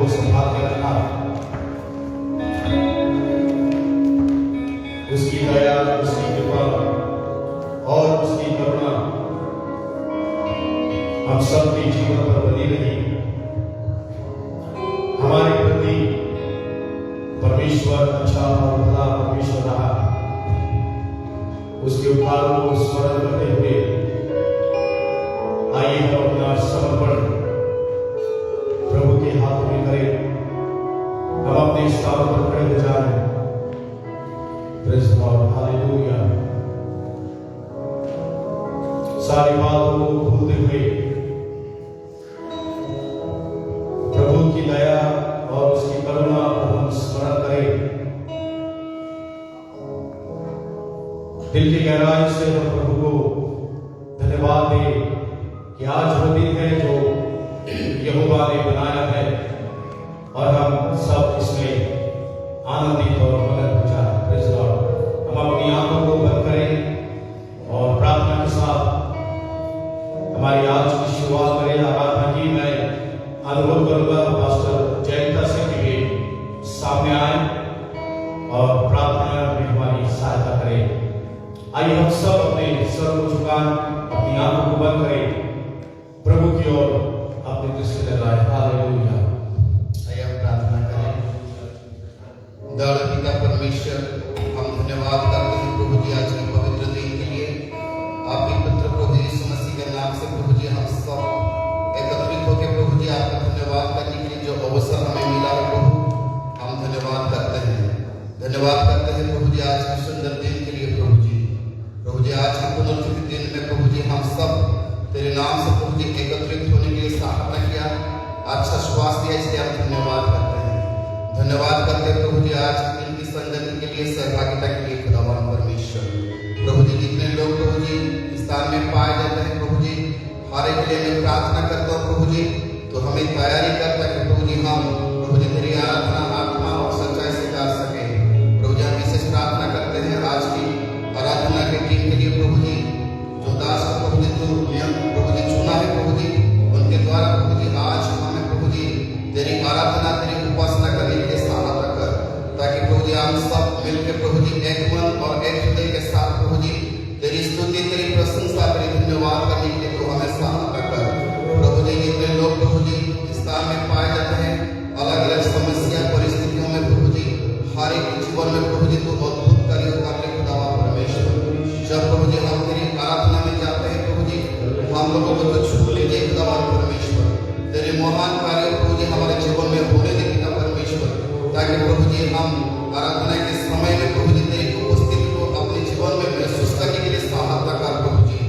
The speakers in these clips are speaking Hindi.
को संभाल के रखना। उसकी दया, उसकी कृपा और उसकी करुणा हम सबके जीवन पर बनी रही। हमारे प्रति परमेश्वर अच्छा और भला परमेश्वर रहा। उसके उपकारों को स्मरण करते हुए आइए हम अपना समर्पण प्रभु के हाथ में करें। हम अपने स्थानों पर खड़े हो जाएं। Praise God, hallelujah. सारी बातों को भूलते हुए प्रभु की दया और उसकी करुणा को हम स्मरण करें। दिल की गहराई से हम प्रभु को धन्यवाद दें कि आज वो दिन है जो यहोवा ने बनाया है और हम सब इसमें आनंदित और मगन हो जाए। Praise God. हम अपनी आंखों को बंद करें और प्रार्थना के साथ हमारी आज की शुरुआत करें। आराधना की मैं अनुरोध करूंगा पास्टर जयंता सिंह के सामने आए और प्रार्थना में हमारी सहायता करें। आइए हम सब अपने सर को झुकाएं, अपनी आंखों को बंद करें, प्रभु की ओर अपनी दृष्टि लगाएं। हालेलुया। आइए हम प्रार्थना करें। दयालु पिता परमेश्वर, हम धन्यवाद करते हैं प्रभु जी आज के पवित्र दिन के लिए। आपके पुत्र प्रभु यीशु मसीह के नाम से प्रभु जी हम सब एकत्रित होकर प्रभु जी आपका धन्यवाद करने के लिए जो अवसर हमें मिला है प्रभु, हम धन्यवाद करते हैं। धन्यवाद करते हैं प्रभु जी आज के सुंदर दिन के लिए प्रभु जी। प्रभु जी आज के पुनरुत्थित दिन में प्रभु जी हम सब तेरे नाम से प्रभु जी एकत्रित होने के लिए सहायता किया, अच्छा श्वास दिया, इसलिए हम धन्यवाद करते हैं। धन्यवाद करते हैं प्रभु जी आज इनकी संगति के लिए, सहभागिता के लिए खुदावन परमेश्वर। प्रभु जी जितने लोग प्रभु जी स्थान में पाए जाते हैं प्रभु जी, हर एक के लिए मैं प्रार्थना करता हूँ प्रभु जी, तो हमें तैयारी करता है प्रभु जी हम प्रभु जी तेरी आराधना आत्मा और सच्चाई से कर सके। प्रभु जी हम विशेष प्रार्थना करते हैं आज की आराधना के टीम के लिए प्रभु जी, जो दास को प्रभु जी जो नियम प्रभु जी चुना है प्रभु जी, उनके द्वारा प्रभु जी आज हमें प्रभु जी तेरी आराधना तेरी उपासना करने के लिए सहायता कर, ताकि प्रभु जी हम सब मिलकर प्रभु जी एक मन और एक हृदय के साथ प्रभु जी तेरी स्तुति तेरी प्रशंसा तेरी धन्यवाद करने के लिए तो हमें सहायता कर। प्रभु जी जितने लोग प्रभु जी स्थान में पाए जाते हैं अलग अलग समस्या परिस्थितियों में प्रभु जी, हर एक जीवन में प्रभु जी तो अद्भुत कार्य करने खुदावा परमेश्वर। जब प्रभु जी हम तेरी आराधना में जाते हैं प्रभु जी, हम लोगों को तो छू लीजिए खुदावा परमेश्वर। तेरे महान कार्य प्रभु जी हमारे जीवन में होने दे पिता परमेश्वर, ताकि प्रभु जी हम आराधना के समय में प्रभु जी तेरी उपस्थिति को अपने जीवन में महसूस करने के लिए सहायता कर प्रभु जी।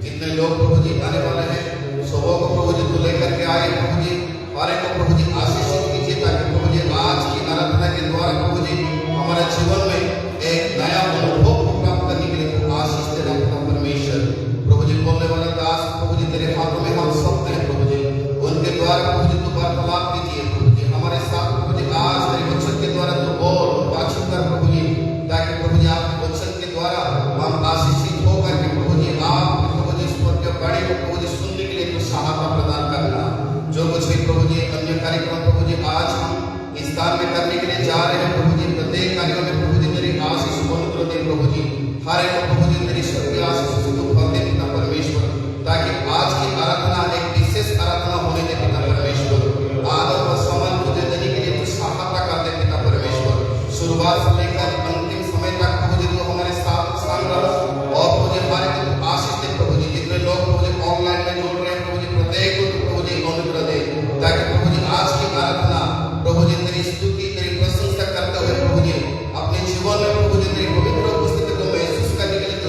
जितने लोग प्रभु जी आने वाले हैं सबों को प्रभु जी तो लेकर के आए प्रभु जी, हर एक को प्रभु जी आशीषित कीजिए, ताकि प्रभु जी आज की आराधना के द्वारा प्रभु जी हमारे जीवन में एक नया अनुभव को प्राप्त करने के लिए तो आशीष देना पिता परमेश्वर। प्रभु जी बोलने वाला दास प्रभु जी तेरे हाथों में हम सब हैं प्रभु जी, उनके द्वारा प्रभु जी तो वार्तालाप कीजिए प्रभु जी हमारे साथ प्रभु जी। आज तेरे वचन के द्वारा तो बोल बातचीत कर प्रभु जी, ताकि प्रभु जी आपके वचन के द्वारा हम आशीषित होकर के प्रभु जी आप प्रभु जी स्वर्ग के बाणी को प्रभु जी सुनने के लिए तो सहायता प्रदान करना। जो कुछ भी प्रभु जी अन्य कार्यक्रम प्रभु जी आज हम इस स्थान में करने के लिए जा रहे हैं प्रभु जी, प्रत्येक कार्यों में प्रभु जी तेरी आशीष पवित्र दे प्रभु जी, हर एक प्रभु जी तेरी स्वर्गीय आशीष से तो फल दे पिता परमेश्वर, ताकि आज की आराधना एक विशेष आराधना होने दे पिता परमेश्वर। आदर व सम्मान तुझे देने के लिए तू सहायता कर दे पिता परमेश्वर। शुरुआत से लेकर अंतिम समय तक प्रभु जी तो हमारे साथ संग रह और प्रभु जी हमारे को आशीष दे प्रभु जी। जितने लोग प्रभु जी ऑनलाइन में जुड़ रहे हैं प्रभु जी, प्रत्येक को प्रभु जी अनुग्रह दे, ताकि प्रभु जी आज की आराधना प्रभु जी तेरी स्तुति तेरी प्रशंसा करते हुए प्रभु जी अपने जीवन में प्रभु जी तेरी पवित्र उपस्थिति को महसूस करने के लिए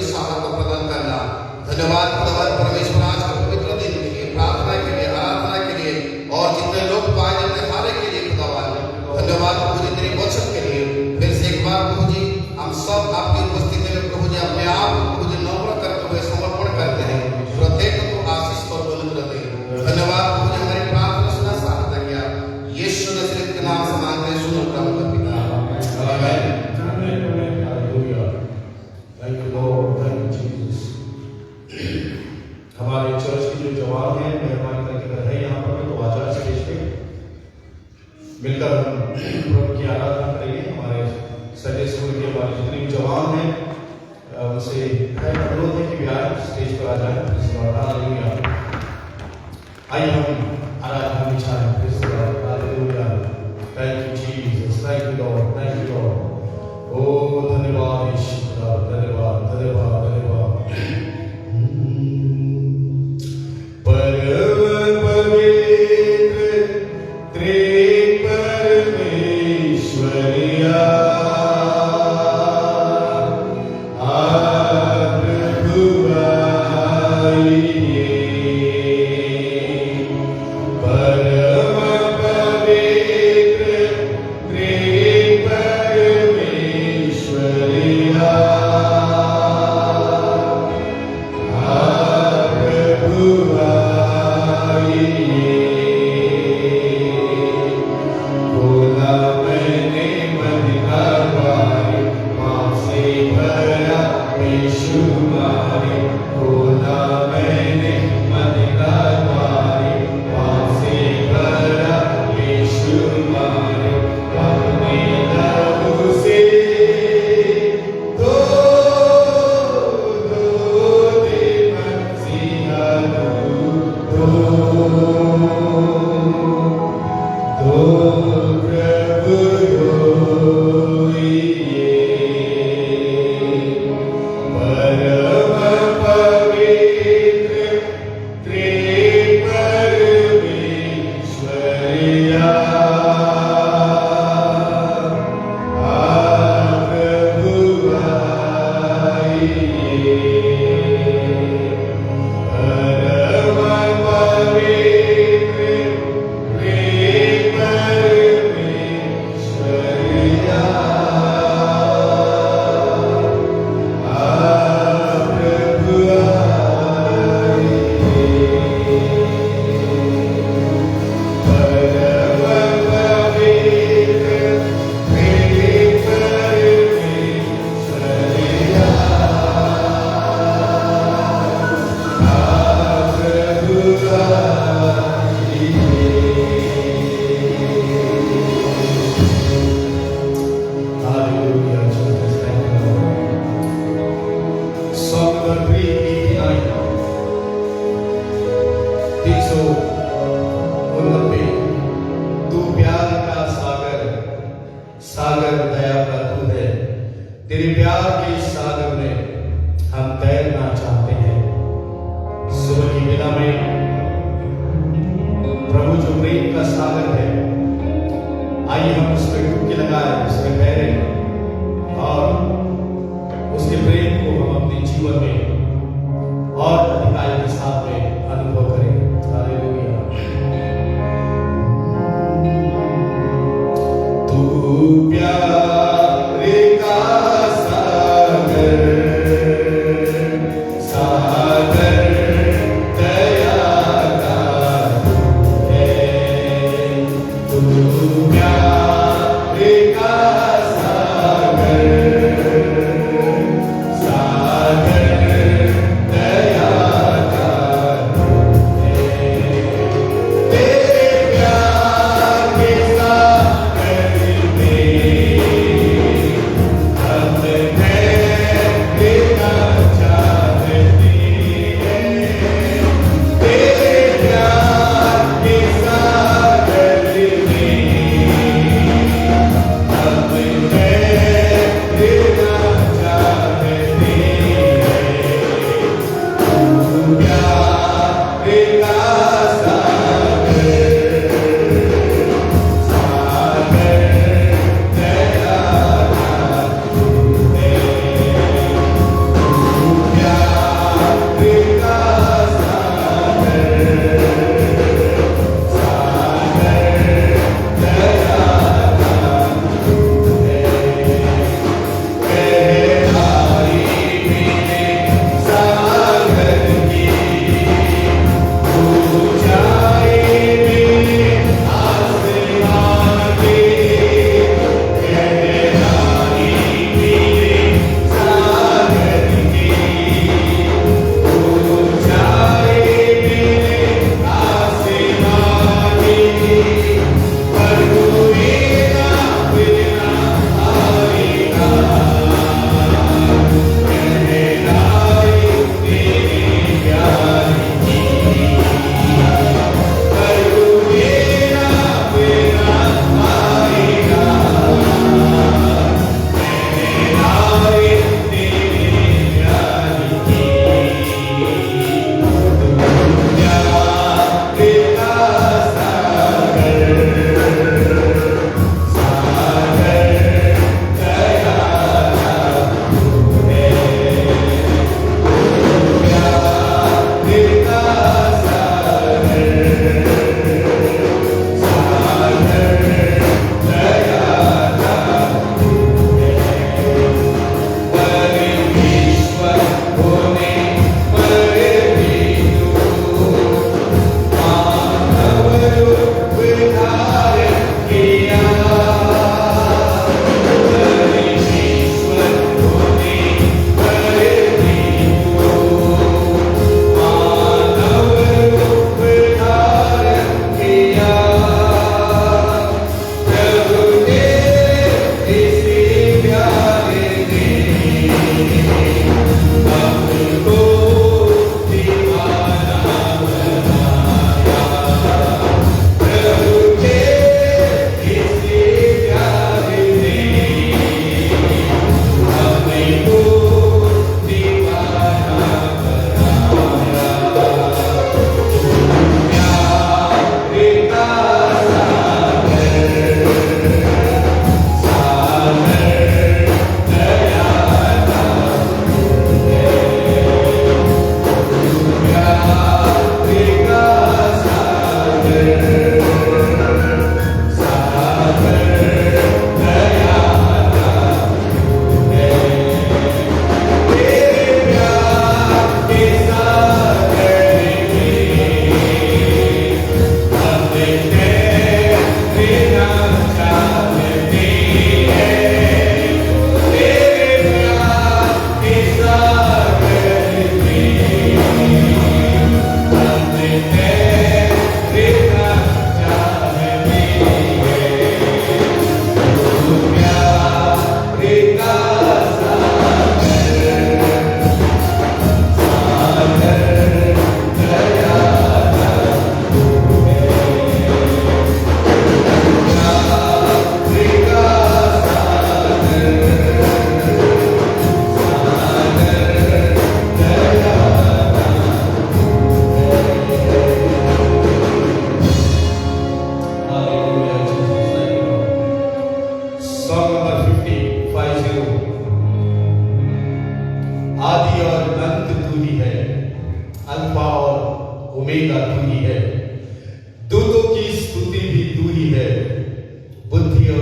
मिलकर हम प्रभु की आराधना करेंगे। हमारे संडे स्कूल के हमारे जितने भी जवान हैं उनसे अनुरोध है कि वे आए स्टेज पर आ जाए। आइए हम आराधना में छाए। Thank you Jesus, thank you Lord, thank you Lord. ओ धन्यवाद ईश्वर, धन्यवाद धन्यवाद धन्यवाद। परम पवित्र त्रिएक परमेश्वरिया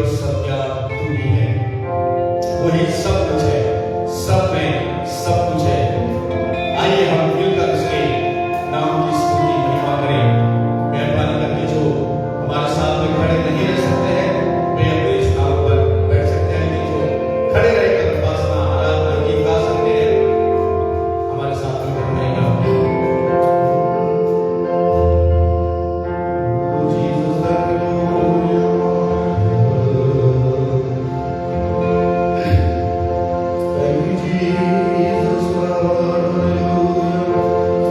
और सत्य तू ही है। वही सब कुछ है, सब में सब कुछ है। आइए हम मिलकर उसके नाम की स्तुति महिमा करें। मेहरबानी करके जो हमारे साथ में खड़े नहीं रह सकते हैं वे अपने स्थान पर बैठ सकते हैं, लेकिन जो खड़े रहकर उपासना आराधना गीत गा सकते हैं हमारे साथ में रहेगा।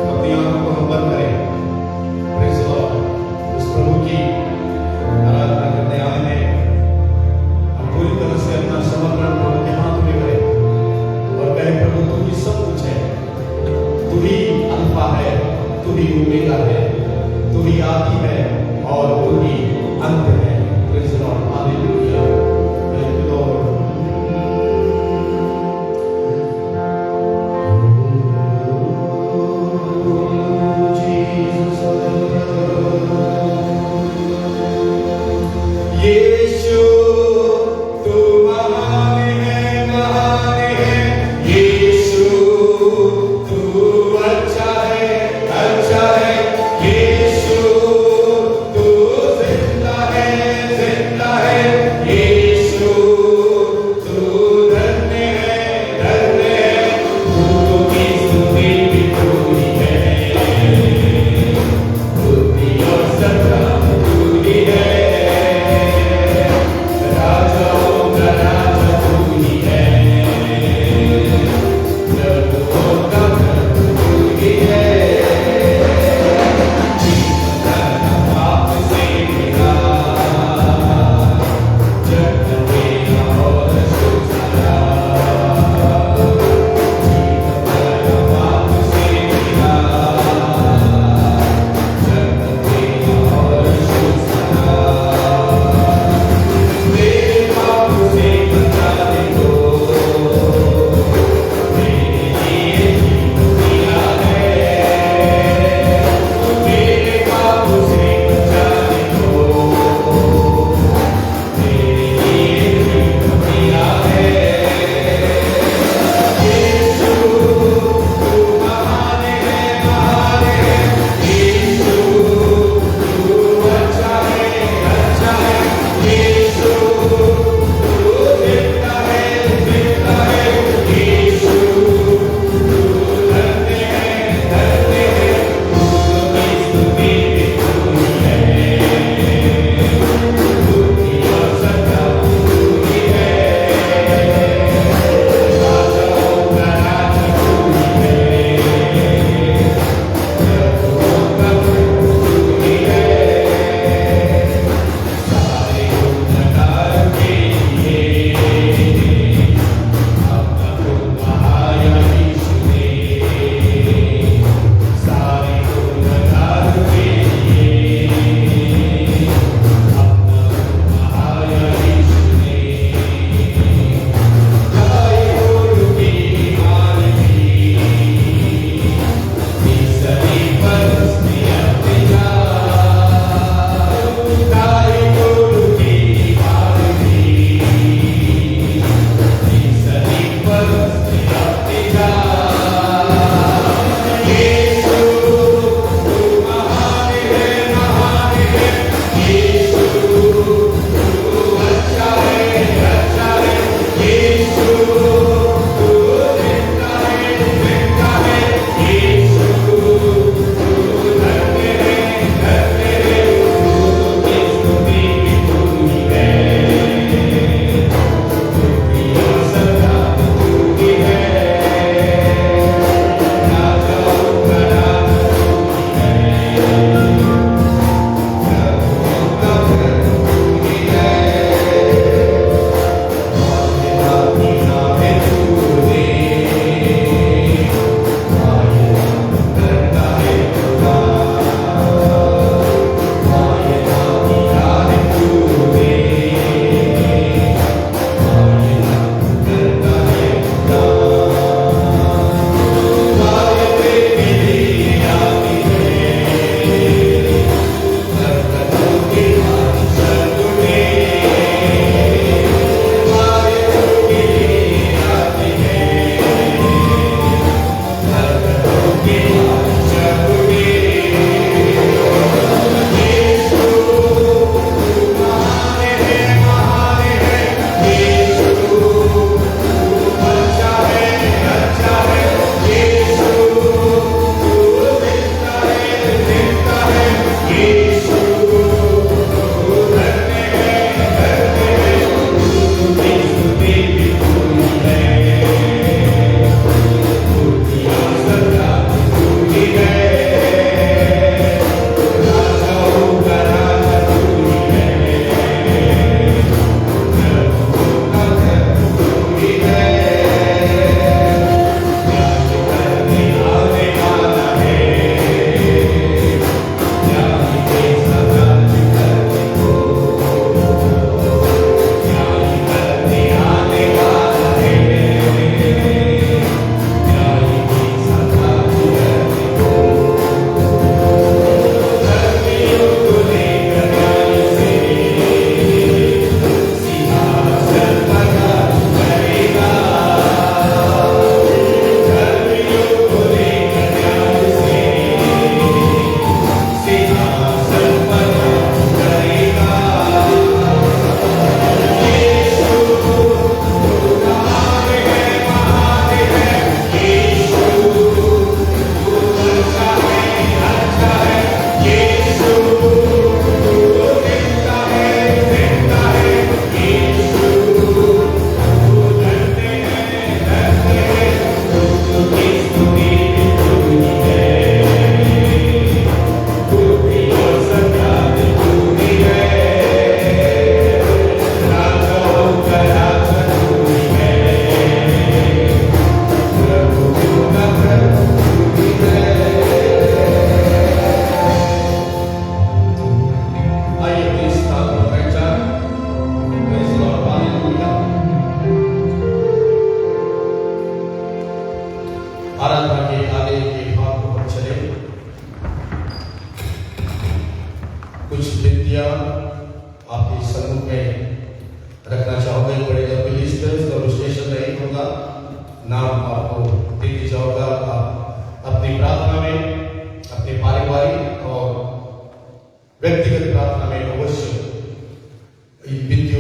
अपनी आंखों को हम बंद करें। Praise the Lord। उस प्रभु की आराधना करने आए हैं। हम पूरी तरह से अपना समर्पण प्रभु के हाथ में करें और कहें, प्रभु तू ही सब कुछ है, तू ही अल्फा है, तू ही ओमेगा है, तू ही आदि है और तू ही अंत है। Praise the Lord। Hallelujah. Thank you Lord। यीशु तू महान है, महान है। यीशु तू अच्छा है, अच्छा है। यीशु तू जिंदा है, जिंदा है। यीशु तू धन्य है, धन्य है। भूतों की स्तुति भी पूरी है, स्तुति और सत्ता पूरी है।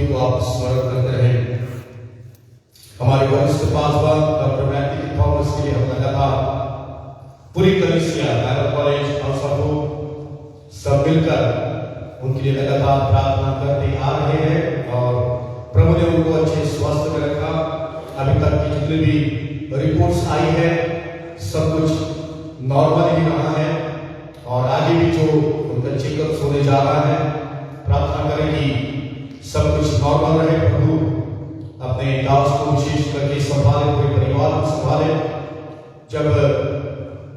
को आप स्मरण करते रहें। हमारे वरिष्ठ पासवान डॉक्टर मैथ्यू थॉमस के लिए हम लगातार पूरी कलीसिया बाइबल कॉलेज और सब मिलकर उनके लिए लगातार प्रार्थना करते आ रहे हैं और प्रभु ने उनको अच्छे स्वास्थ्य में रखा। अभी तक की जितनी भी रिपोर्ट्स आई है सब कुछ नॉर्मल ही रहा है और आगे भी जो उनका चेकअप होने जा रहा है, प्रार्थना करें कि सब कुछ नॉर्मल रहे। प्रभु अपने दास को विशेष करके संभाले, पूरे परिवार को संभाले। जब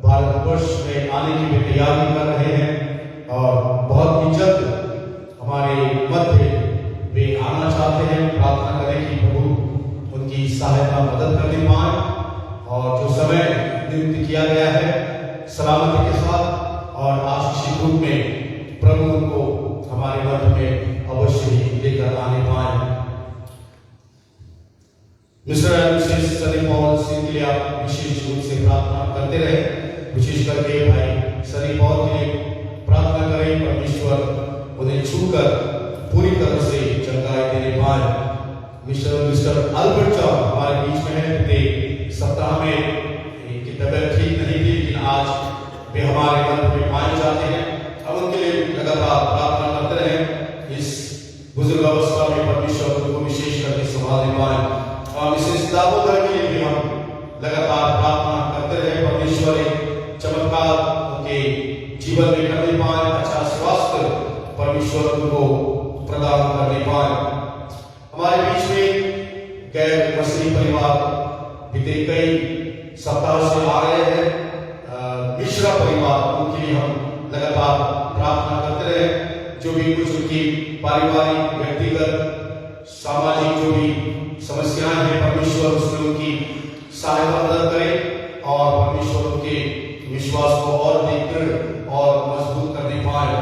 भारतवर्ष में आने की वे तैयारी कर रहे हैं और बहुत ही जल्द हमारे मध्य वे आना चाहते हैं, प्रार्थना करें कि प्रभु उनकी सहायता मदद करने पाए और जो समय नियुक्त किया गया है सलामती के साथ और आशीषित रूप में प्रभु उनको हमारे मध्य में अवश्य ही लेकर आने पाए। Mister and Mrs Sunny Paul Singh के लिए आप विशेष रूप से प्रार्थना करते रहे। विशेष करके भाई सनी पॉल के लिए प्रार्थना करें, परमेश्वर उन्हें छूकर पूरी तरह से चंगाई देने पाए। मिस्टर अल्बर्ट जॉन हमारे बीच में है। बीते सप्ताह में इनकी तबीयत ठीक नहीं थी, लेकिन आज वे हमारे मन में पाए जाते हैं। अब उनके लिए लगातार प्रार्थना करते रहे। इस बुजुर्ग अवस्था में परमेश्वर उनको विशेष करके संभालने पाए और मिसेस दामोदर के लिए भी हम लगातार प्रार्थना करते रहे। परमेश्वर एक चमत्कार उनके जीवन में करने पाए, अच्छा स्वास्थ्य परमेश्वर उनको प्रदान करने पाए। हमारे बीच में गैर मसीही परिवार बीते कई सप्ताह से आ रहे हैं। मिश्रा परिवार, उनके लिए हम लगातार प्रार्थना करते रहे। जो भी कुछ उनकी पारिवारिक, व्यक्तिगत, सामाजिक जो भी समस्याएं हैं, परमेश्वर उसमें उनकी सहायता मदद करे और परमेश्वर उनके विश्वास को और दृढ़ और मजबूत करने पाए।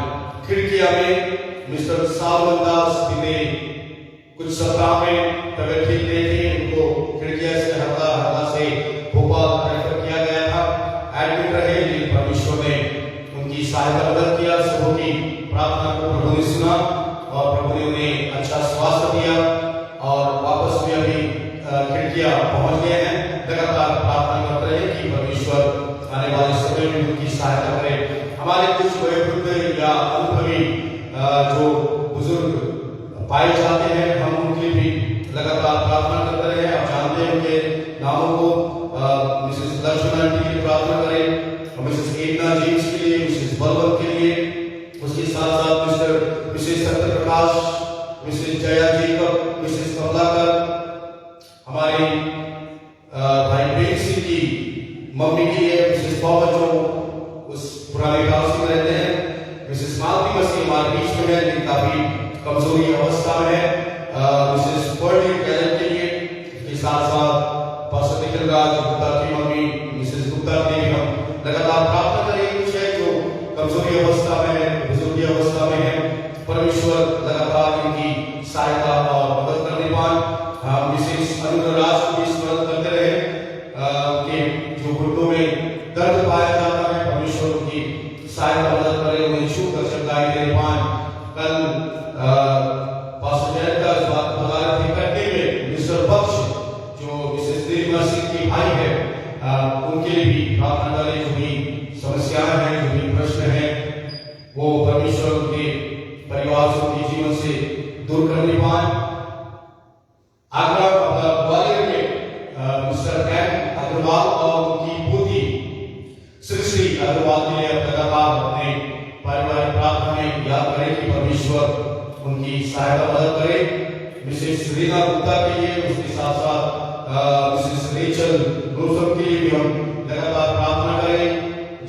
खिड़किया में मिस्टर सावन दास बीते कुछ सप्ताह में तबियत ठीक नहीं थी, उनको खिड़किया से हरदा से भोपाल रेफर किया गया था, एडमिट रहे, लेकिन परमेश्वर ने उनकी सहायता मदद किया। सबों की प्रार्थना को प्रभु ने सुना और प्रभु ने उन्हें अच्छा स्वास्थ्य दिया और वापस भी अभी खिड़किया पहुंच गए हैं। लगातार प्रार्थना करते हैं कि परमेश्वर आने वाले समय में उनकी सहायता करे। हमारे कुछ वयोवृद्ध या अनुभवी जो बुजुर्ग पाए जाते हैं, हम उनके लिए भी लगातार प्रार्थना करते रहे। आप जानते हैं उनके नामों को। मिसेस लक्ष्मण आंटी के लिए प्रार्थना करें, मिसेस एकना जेम्स के लिए, मिसेस बलवंत के लिए, उसके साथ साथ Mrs Satya Prakash, Mrs Jaya Jacob, Mrs Kamalakar, हमारे भाई बेन सिंह की मम्मी के लिए, मिसेस पॉवर जो उस पुराने गांव से रहते हैं, मिसेस मालती मसीह हमारे बीच में है लेकिन काफी कमजोरी अवस्था में है, मिसेस पर्डी कैलन के लिए, इसके साथ साथ पास्टर निखिल राज गुप्ता की मम्मी मिसेस गुप्ता के लिए हम लगातार प्रार्थना करें। कुछ है जो कमजोरी अवस्था में है, बुजुर्गी अवस्था में है, परमेश्वर लगातार इनकी सहायता और मदद करने पाए। हम विशेष अनुराज को भी स्मरण करते रहे कि जो घुटनों में दर्द पाया जाता है, परमेश्वर उनकी सहायता मदद करे, उन्हें छूकर चंगाई देने पाए। कल पास्टर जयंत का इस बात को बता रहे थे कट्टे में मिस्टर बख्श जो मिसेस निर्मला सिंह की भाई है, उनके लिए भी प्रार्थना करें। जो भी समस्याएं हैं, जो भी प्रश्न हैं, वो परमेश्वर उनके परिवार से, उनके जीवन से दूर करने पाए। आगरा ग्वालियर में मिस्टर एम अग्रवाल और उनकी पोती श्री अग्रवाल के लिए लगातार अपने पारिवारिक प्रार्थना में याद करें कि परमेश्वर उनकी सहायता मदद करे। मिसेस रीना गुप्ता के लिए, उसके साथ साथ मिसेस रेचल रोसम के लिए भी हम लगातार प्रार्थना करें।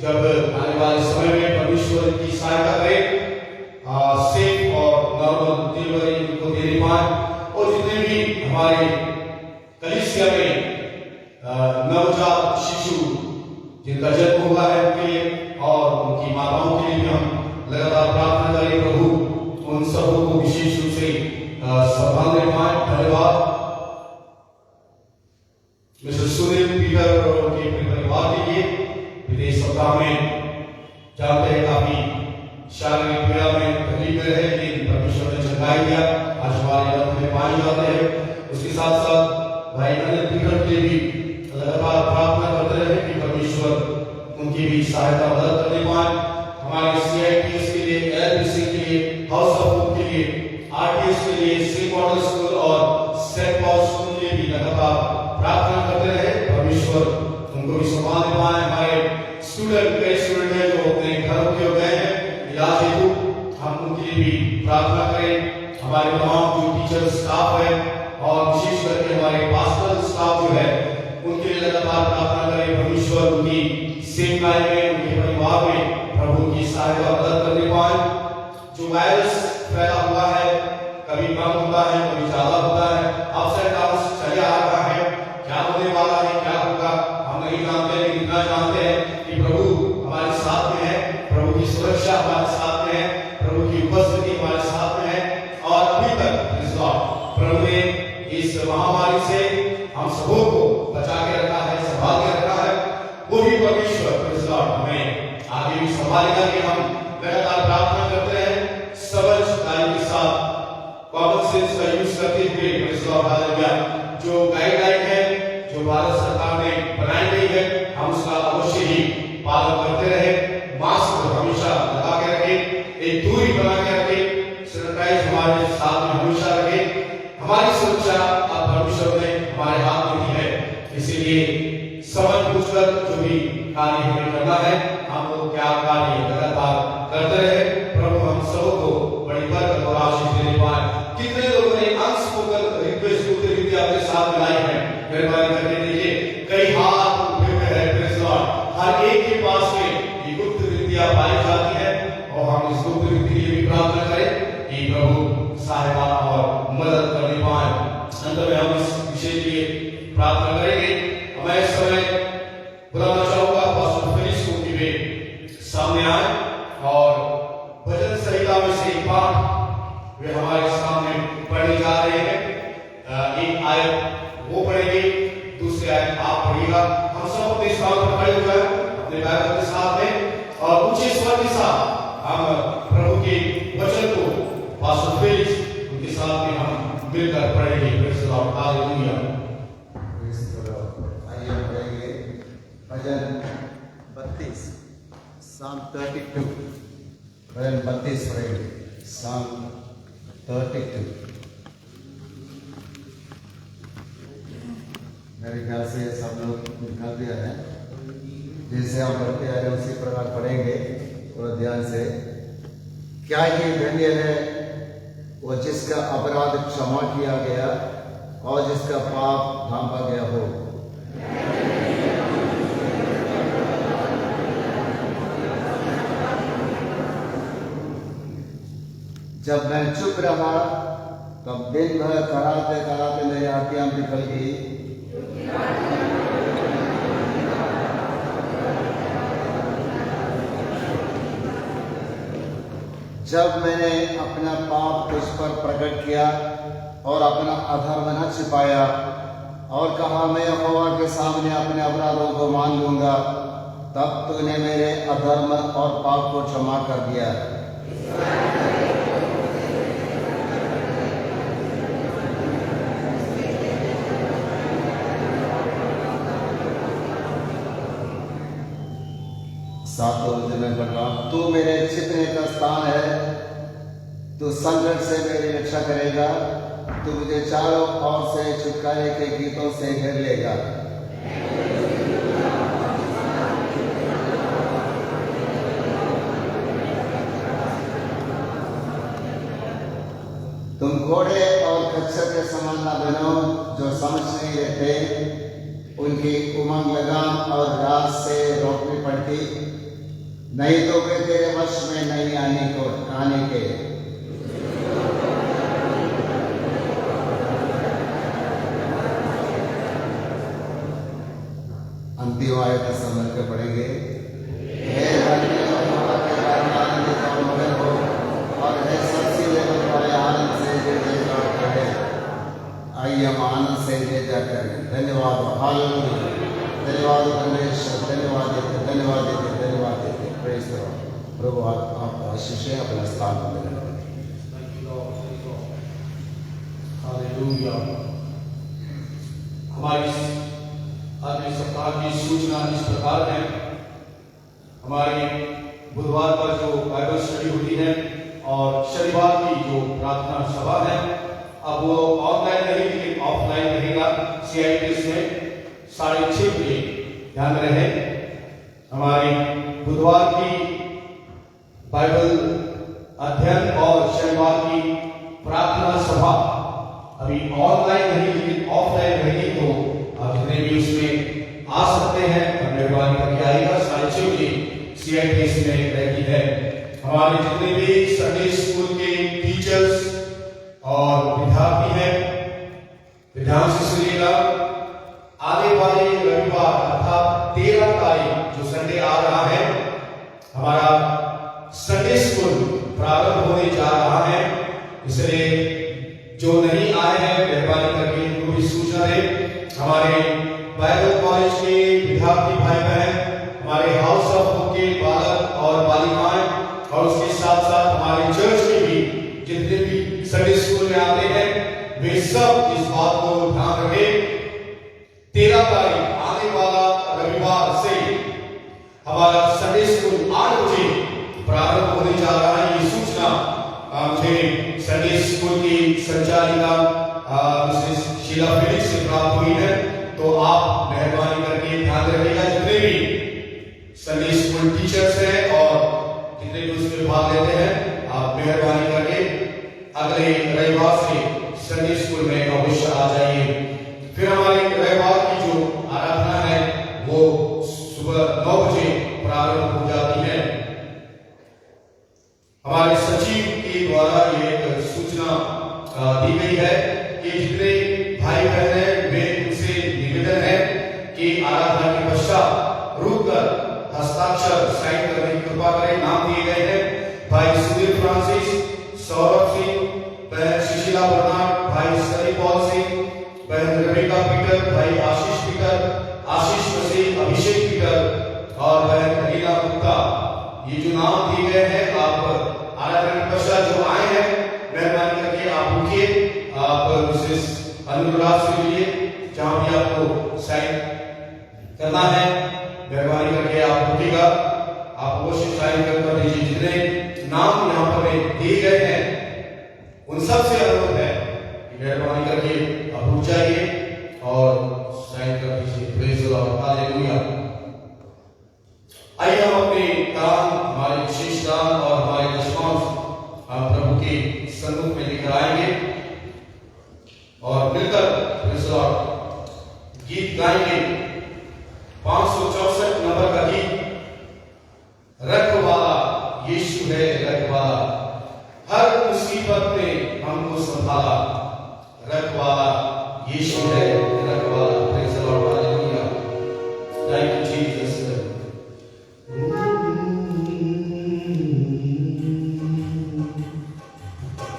जब आने वाले समय में परमेश्वर की सहायता करे, सेफ और नॉर्मल डिलीवरी उनको देने पाए और जितने भी हमारे कलीसिया में नवजात शिशु जिनका जन्म हुआ है उनके लिए और उनकी माताओं के लिए भी हम लगातार प्रार्थना करें। प्रभु उन सबों को विशेष रूप से संभालने पाए। धन्यवाद। मिस्टर सुनील पीटर और उनके परिवार के लिए विदेश सप्ताह में जानते हैं काफी शारीरिक पीड़ा में तकलीफ में रहे, लेकिन परमेश्वर ने चंगाई दिया। आज हमारे रथ में पानी जाते हैं। उसके साथ साथ भाई अनिल पीटर के भी लगातार प्रार्थना करते रहे कि परमेश्वर उनकी भी सहायता मदद करने पाए। हमारे CITS के लिए, LBC के लिए, हाउस ऑफ होप के लिए, RTS के लिए, सी मॉडल स्कूल और सेंट पॉल स्कूल के लिए भी लगातार प्रार्थना करते रहे। परमेश्वर उनको भी संभालने पाए। हमारे कई स्टूडेंट हैं जो अपने घरों के गए हैं इलाज हेतु, हम उनके लिए भी प्रार्थना करें। हमारे तमाम जो टीचर स्टाफ है और विशेष करके हमारे पास्टल स्टाफ जो है उनके लिए लगातार प्रार्थना करें। परमेश्वर उनकी सेवकाई में, उनके परिवार में प्रभु की सहायता मदद करने पाए। जो वायरस फैला हुआ है, कभी कम होता है, कभी ज्यादा होता है, अप्स एंड डाउन्स चले आ रहा है। क्या होने वाला है, क्या होगा, हम नहीं जानते, लेकिन इतना जानते हैं कि प्रभु हमारे साथ में है, प्रभु की सुरक्षा हमारे साथ में है, प्रभु की उपस्थिति हमारे साथ में है। और अभी तक इस बार प्रभु ने इस महामारी से हम सबों को बचा के रखा है, संभाल के रखा है। वही परमेश्वर इस बार हमें आगे भी संभालेगा कि हम लगातार प्रार्थना करते हैं, समझदारी के साथ, कॉमन सेंस का यूज करते हुए। जो गाइडलाइन है, जो भारत सरकार ने बनाई गई है, हम उसका अवश्य ही पालन करते रहे। मास्क हमेशा लगा के रखें, एक दूरी बना के रखें, सैनिटाइज हमारे साथ में हमेशा रखें। हमारी सुरक्षा अब परमेश्वर ने हमारे हाथ में दी है, इसीलिए समझ बूझकर जो भी कार्य हमें करना है, हम वो क्या कार्य लगातार करते रहे। प्रभु हम सबको बड़ी बरकत और आशीष देने पाए। कितने लोगों ने अनस्पोकन रिक्वेस्ट गुप्त रीति आपके साथ मिलाई है, मेहरबानी करके देखिए, कई हाथ उठे हुए हैं। प्रेज़ लॉर्ड, हर एक के पास में ये गुप्त रीतियां पाई जाती है और हम इस गुप्त रीति के लिए भी प्रार्थना करें कि प्रभु सहायता और मदद करने पाए। अंत में हम इस विषय के लिए प्रार्थना करेंगे। मैं इस समय बुलाना चाहूंगा पास्टर फिलिक्स को कि वे सामने आए और भजन संहिता में से एक पाठ वे हमारे सामने पढ़ने जा रहे हैं। एक आयत वो पढ़ेंगे, दूसरी आयत आप पढ़िएगा। हम सब अपने स्थान पर खड़े हो जाए अपने बाइबल के साथ में और ऊंचे स्वर के साथ हम प्रभु के वचन को पास्टर फिलिक्स उनके साथ में हम मिलकर पढ़ेंगे। Praise Lord, hallelujah. आइए पढ़ेंगे भजन 32, Psalm 32। भजन 32 पढ़ेंगे, Psalm 32। मेरे ख्याल से सब लोग निकाल दिया है। जैसे हम पढ़ते आ रहे हैं उसी प्रकार पढ़ेंगे थोड़ा ध्यान से। क्या ये धन्य है वो जिसका अपराध क्षमा किया गया और जिसका पाप ढांपा गया हो। जब मैं चुप रहा तब दिन भर कराते कराते मेरी आंखें निकल गई। जब मैंने अपना पाप तुझ पर प्रकट किया और अपना अधर्म न छिपाया और कहा मैं यहोवा के सामने अपने अपराधों को मान लूंगा, तब तूने मेरे अधर्म और पाप को क्षमा कर दिया। सातों वचन पढ़ा, तू मेरे छिपने का स्थान है, तू संकट से मेरी रक्षा करेगा, तू मुझे चारों ओर से छुटकारे के गीतों से घेर लेगा। तुम घोड़े और खच्चर के समान न बनो जो समझ नहीं रहते, उनकी उमंग लगाम और रात से रोकनी पड़ती, नहीं तो वे तेरे वश में नहीं आने के। अंतिम आयत समझ के पढ़ेंगे। हे धन्य आनंदित और मगन हो और हे सबसे लेवल वाले आनंद से जयकार करें। आइए हम आनंद से जयकार करें। धन्यवाद, हालेलुया। धन्यवाद परमेश्वर, धन्यवाद देते, धन्यवाद देते, धन्यवाद देते। Praise the Lord. प्रभु आप आशीषें अपने स्थान पर लगाएं। हालेलुया। हमारी आज इस सप्ताह की सूचना इस प्रकार है। हमारे बुधवार पर जो बाइबल स्टडी होती है और शनिवार की जो प्रार्थना सभा है, अब वो ऑनलाइन नहीं लेकिन ऑफलाइन रहेगा CITS में 6:30 बजे। ध्यान रहे, हमारी बुधवार की बाइबल अध्ययन और शनिवार की प्रार्थना सभा अभी ऑनलाइन नहीं लेकिन ऑफलाइन रहेगी, तो आप जितने भी उसमें आ सकते हैं और मेहरबानी करके आएगा। 6:30 बजे CITS में रहती है। हमारे जितने भी संडे स्कूल के टीचर्स और विद्यार्थी हैं, ध्यान से सुनिएगा। आने वाले रविवार अर्थात 13 तारीख जो संडे आ रहा है, हमारा संडे स्कूल प्रारंभ होने जा रहा है। इसलिए जो नहीं आए हैं मेहरबानी करके इनको भी सूचना दें। हमारे बाइबल कॉलेज के विद्यार्थी भाई बहन, हमारे हाउस ऑफ होप के बालक और बालिकाएं, और उसके साथ साथ हमारे चर्च के भी जितने भी संडे स्कूल में आते हैं, वे सब इस बात को ध्यान रखें। 13 तारीख आने वाला रविवार से हमारा संडे स्कूल 8 बजे प्रारंभ होने जा रहा है। ये सूचना मुझे संडे स्कूल की संचालिका मिसेस शीला फेलिक्स से प्राप्त हुई है। तो आप मेहरबानी करके ध्यान रखिएगा, जितने भी संडे स्कूल टीचर्स हैं और जितने भी उसमें भाग लेते हैं, आप मेहरबानी करके अगले रविवार से संडे स्कूल में अवश्य आ जाइए। फिर हमारी रविवार की जो आराधना है वो सुबह 9 बजे प्रारंभ हो जाती है। हमारे सचिव के द्वारा ये एक सूचना दी गई है कि जितने भाई बहन हैं, वे उनसे निवेदन है कि आराधना के पश्चात रुककर हस्ताक्षर साइन करने की कृपा करें। नाम दिए गए हैं भाई सुधीर फ्रांसिस, सौरभ सिंह, बहन सुशीला बर्नार्ड, भाई सनी पॉल सिंह, बहन रविका पीटर, भाई आशीष पीटर, आशीष मसीह, अभिषेक पीटर और बहन रीना गुप्ता। ये जो नाम दिए गए हैं, आप आराधना के पश्चात जो आए हैं, मेहरबानी करके आप उठिए, आप मिसेस अनुराग से मिलिए, जहां भी आपको साइन करना है मेहरबानी करके आप उठिएगा। आप अवश्य साइन कर दीजिए। जितने नाम यहाँ पर दिए गए हैं, उन सब से अनुरोध है कि मेहरबानी करके आप उठ जाइए और साइन कर दीजिए। Praise the Lord, hallelujah. आइए हम अपने दान, हमारे विशेष दान और हमारे दशमांश हम प्रभु के सन्मुख में लेकर आएंगे और मिलकर प्रेज़ द लॉर्ड गीत गाएंगे। 564 नंबर का गीत, रखवाला यीशु है रखवाला, हर मुसीबत में हमको संभाला, रखवाला यीशु है रखवाला। Praise the Lord, hallelujah. Thank you Jesus.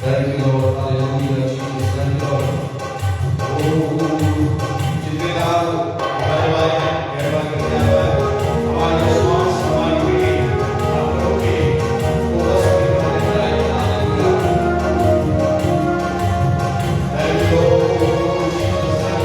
Thank you Lord, hallelujah, Jesus, thank you Lord. जितने दान हमारे भाई हैं, मेहरबानी करके हमारे विश्वास, हमारी पीढ़ी, आप लोगों के कोरस में बनाने जाए, hallelujah. Thank you Lord, Jesus, thank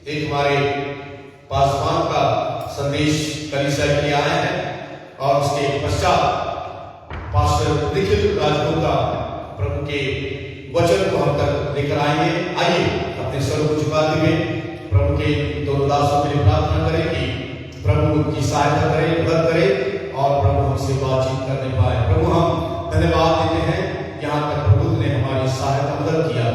एक हमारे पासवान का संदेश कलीसिया के लिए आए हैं और उसके पश्चात पास्टर निखिल राजपूत का प्रभु के वचन को हम तक लेकर आएंगे। आइए अपने स्वर को झुका हुए प्रभु के दोनों दासों के लिए प्रार्थना करें कि प्रभु उनकी सहायता करे, मदद करे और प्रभु हमसे बातचीत करने पाए। प्रभु हम धन्यवाद देते हैं यहाँ तक प्रभु ने हमारी सहायता मदद किया।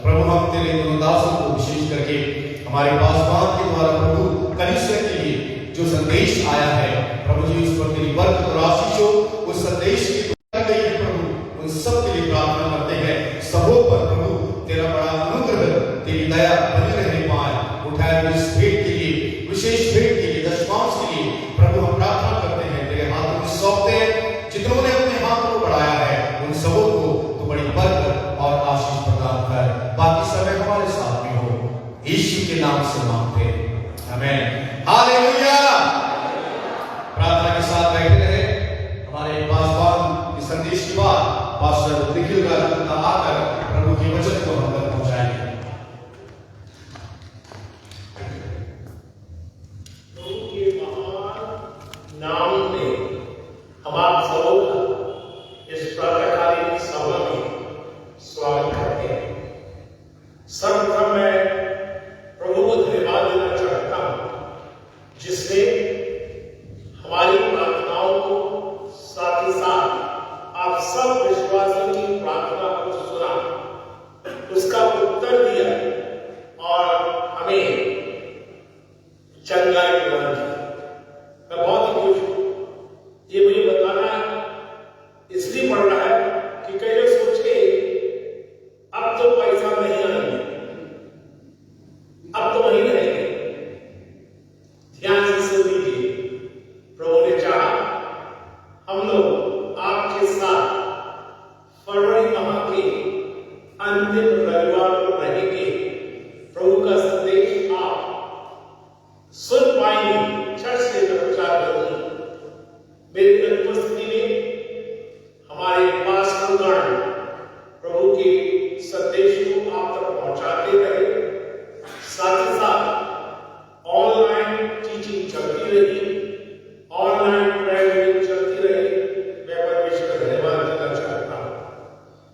प्रभु हम तेरे दोनों दासों को विशेष करके हमारे पासवान के द्वारा प्रभु कलीसिया के लिए जो संदेश आया है प्रभु जी उस पर तेरी बरकत और आशीष हो। उस संदेश की गई है प्रभु उन सब के लिए प्रार्थना करते हैं। सबों पर प्रभु तेरा बड़ा अनुग्रह तेरी दया बनी रहने पाए। उठाए हुए इस भेंट के लिए, विशेष भेंट के लिए, दशमांश के लिए प्रभु हम प्रार्थना करते हैं, तेरे हाथों में सौंपते हैं। जितनों ने अपने हाथ को बढ़ाया है उन सबों को तो बड़ी बरकत और आशीष प्रदान कर। बाकी समय हमारे साथ में हो, यीशु के नाम से मांगते हैं, आमीन, हालेलुया। प्रार्थना के साथ बैठे रहे। हमारे पासवान के संदेश के बाद पास्टर निखिल राजपूत आकर प्रभु के वचन को हम तक पहुंचाएंगे। प्रभु के महान नाम में हम आप सबों का इस प्रातःकालीन सभा में स्वागत करते हैं। सर्वप्रथम मैं प्रभु को धन्यवाद देना चाहता हूं जिसने हमारी प्रार्थनाओं को साथ ही साथ आप सब विश्वासियों की प्रार्थना को सुना, उसका उत्तर दिया और हमें चंगाई प्रदान की। मैं बहुत ही खुश हूं। ये मुझे बताना इसलिए पड़ रहा है कि कई लोग सोचे अब तो पैसा नहीं आएंगे, अब तो वही रहेंगे। ध्यान से सुन लीजिए, प्रभु ने चाहा हम लोग आपके साथ फरवरी माह के अंतिम रविवार को रहेंगे। प्रभु का संदेश आप सुन पाएंगे, चर्च से प्रचार करूंगी। मेरी अनुपस्थिति में हमारे पास्टरगण प्रभु के संदेश को आप तक पहुंचाते रहे। साथ ही साथ ऑनलाइन टीचिंग चलती रही, ऑनलाइन प्रेयर चलती रही। मैं परमेश्वर का धन्यवाद देना चाहता हूं।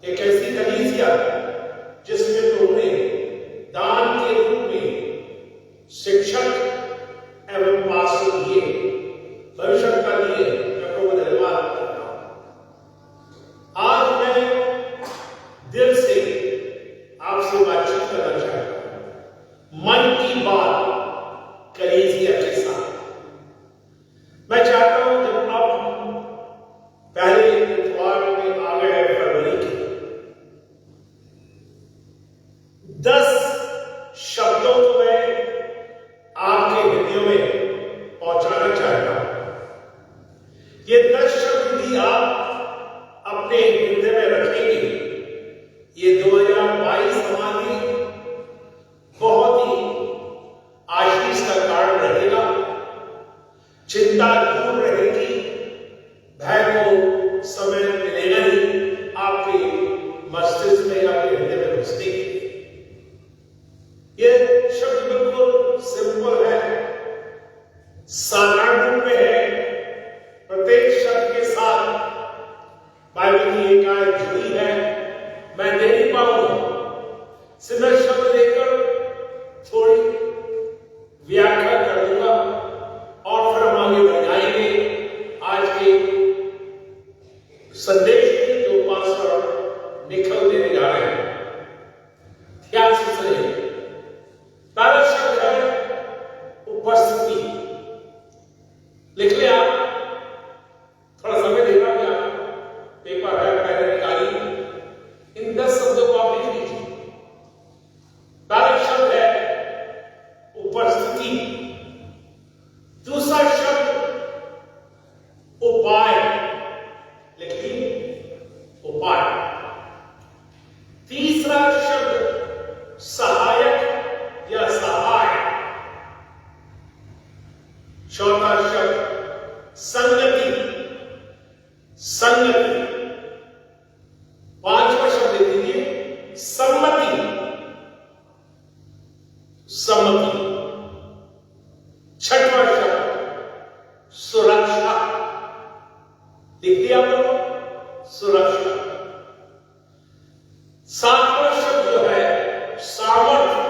एक ऐसी कलीसिया जिसमें प्रभु ने दान के रूप में शिक्षक एवं पास्टर दिए, भविष्यता दिए, मैं प्रभु का धन्यवाद करता हूं। आज मैं दिल से आपसे बातचीत करना चाहता हूं, मन की बात कलीसिया के साथ। मैं चाहता हूं जब अब पहले इतवार में आ गए फरवरी के 10 शब्दों को मैं आपके हृदयों में पहुंचाना चाहता हूं। ये 10 शब्द भी आप अपने हृदय में रखेंगे। ये 2022 हमारी बहुत ही आशीष का कारण रहेगा। चिंता दूर रहेगी, भय को समय मिलेगा ही आपके मस्तिष्क में, आपके हृदय में घुसने की। ये शब्द बिल्कुल सिंपल है, साधारण रूप में है। प्रत्येक शब्द के साथ बाइबल की एक आयत जुड़ी है। मैं दे नहीं पाऊंगा, सिर्फ शब्द लेकर थोड़ी व्याख्या कर दूंगा और फिर हम आगे बढ़ जाएंगे। आज के संदेश में जो पास्टर निखिल देने जा रहे हैं, ध्यान से सुनिए। पहला शब्द है उपस्थिति। लिख ले आप, थोड़ा समय देना भी आप, पेपर है, पहले निकालिए। इन 10 शब्दों को आप लिख लीजिए। पहला शब्द है उपस्थिति। दूसरा शब्द उपाय, लिखिए उपाय। तीसरा शब्द सहायक या सहाय। चौथा शब्द संगति, संगति। पांचवा शब्द दीजिए सम्मति, सम्मति। छठवां शब्द सुरक्षा। लिख दिया आप लोग, सुरक्षा। सातवां शब्द जो है सामर्थ्य,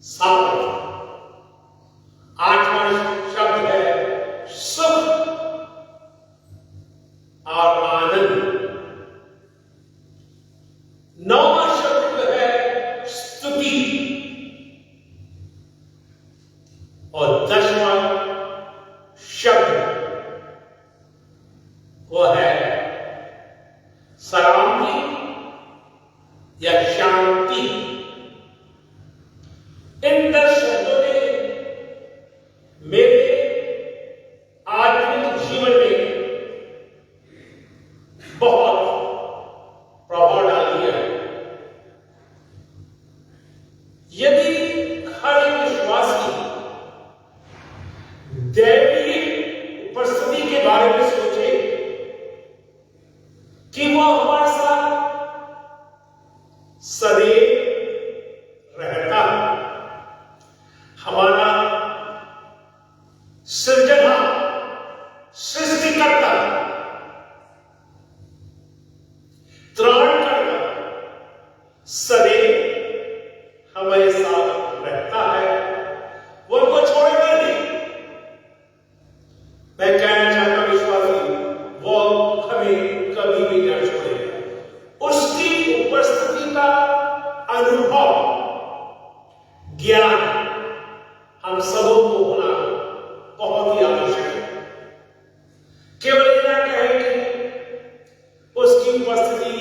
सामर्थ्य। आठवां शब्द है सुख और आनंद। नौवां शब्द जो है स्तुति और 10वां शब्द वो है सलामती या शांति। इन 10 शब्दों ने मेरे आत्मिक जीवन में बहुत प्रभाव डाल दिया है। यदि हर एक विश्वासी दैवीय उपस्थिति के बारे में सोचे कि वो हमारे साथ सदैव रहता है, हमारा सृजना सृष्टिकर्ता त्राणकर्ता सदैव हमारे साथ रहता है, वो उनको छोड़ेगा नहीं। मैं कहना चाहता हूं विश्वासी, वो हमें कभी भी न छोड़ेगा। उसकी उपस्थिति का अनुभव, ज्ञान हम सबों को होना बहुत ही आवश्यक है। केवल ये ना कहें कि उसकी उपस्थिति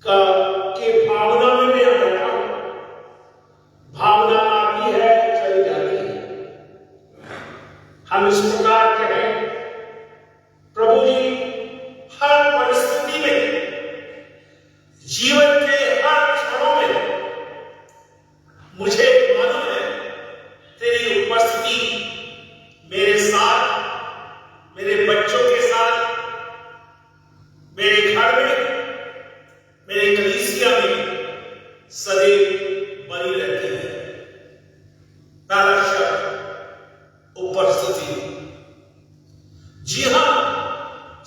के भावना में मैं बैठा हूं, भावना आती है चली जाती है। हम इस प्रकार कहें, प्रभु जी हर परिस्थिति में, जीवन के हर क्षणों में मुझे मालूम है तेरी उपस्थिति मेरे साथ, मेरे बच्चों के साथ, मेरे घर में, मेरे कलीसिया में सदैव बनी रहती है। पहला शब्द उपस्थिति। जी हां,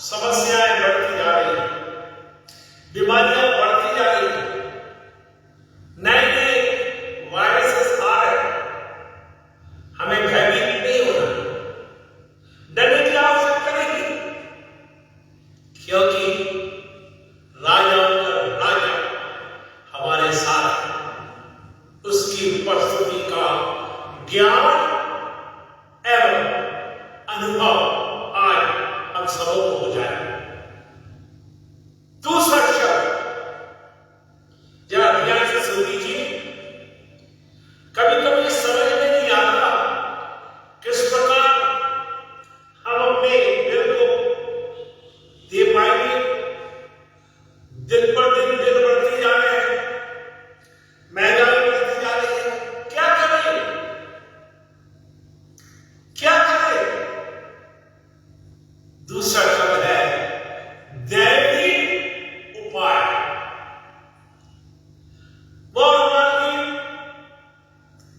समस्याएं बढ़ती जा रही हैं, बीमारियां बढ़ती जा रही हैं, नए वायरसेस आ रहे हैं। हमें भयभीत नहीं होना, डरने की आवश्यकता नहीं, क्योंकि राजाओं का राजा हमारे साथ है। उसकी उपस्थिति का ज्ञान एवं अनुभव आज हम सबों को हो जाए। दूसरा शब्द जरा ध्यान से सुन लीजिए। कभी कभी समझ में नहीं आता किस प्रकार हम अपने दिल को दे पाएंगे। दिन पर दिन दिल बढ़ती जा रहे हैं, महंगाई बढ़ती जा रही है, क्या करें, क्या करें। दूसरा शब्द है दैवीय उपाय। वो हमारी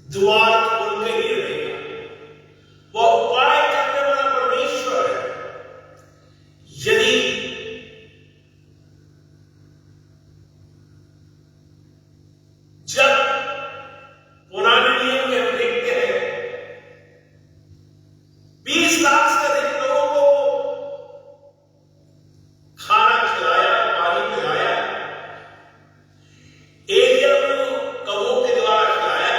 द्वार खोल के ही रहेगा, वो उपाय करने वाला परमेश्वर है। यदि जब पुराने नियम में हम देखते हैं 20 लाख से अधिक लोगों को खाना खिलाया, पानी पिलाया, एलिया को कौवों के द्वारा खिलाया,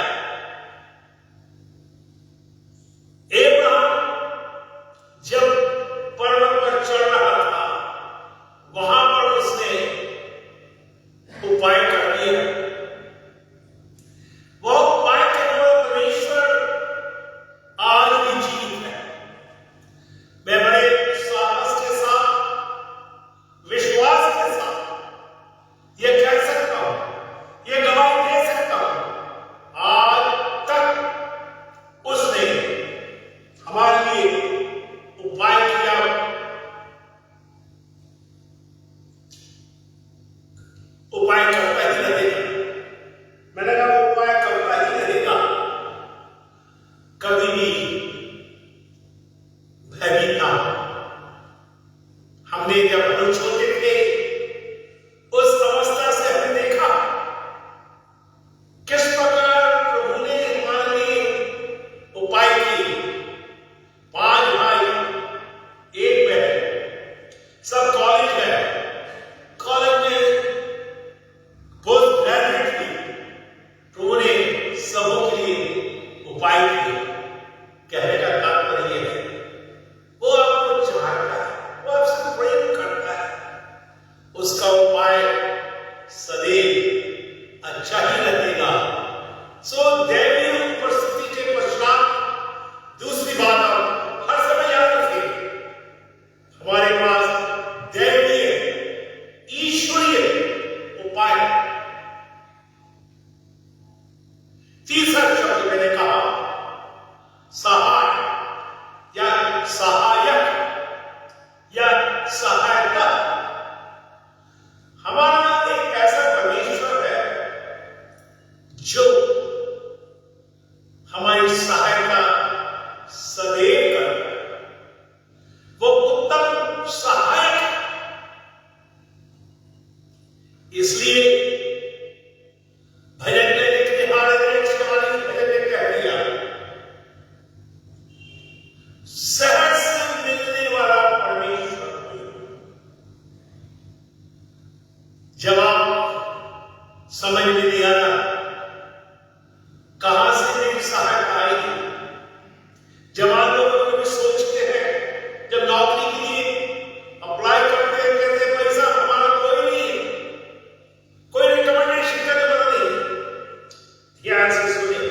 अच्छा ही लगेगा। सो दैवीय उपस्थिति के पश्चात दूसरी बात आप हर समय याद रखिए, हमारे पास दैवीय ईश्वरीय उपाय। तीसरा शब्द मैंने कहा सहाय या सहायक या सहायता। हमारा एक ऐसा परमेश्वर है जो हमारी सहायता सदैव करता है। वो उत्तम सहायक है। इसलिए भजन में लिखने वाले भजन में कह दिया, सहज मिलने वाला परमेश्वर। जब आप समझ में नहीं आया कहां से मेरी सहायता आएगी, जवान लोग भी सोचते हैं जब नौकरी के लिए अप्लाई करते हैं, कहते हैं पैसा हमारा कोई नहीं है, कोई रिकमेंडेशन करने वाला नहीं। ध्यान से सुनिए,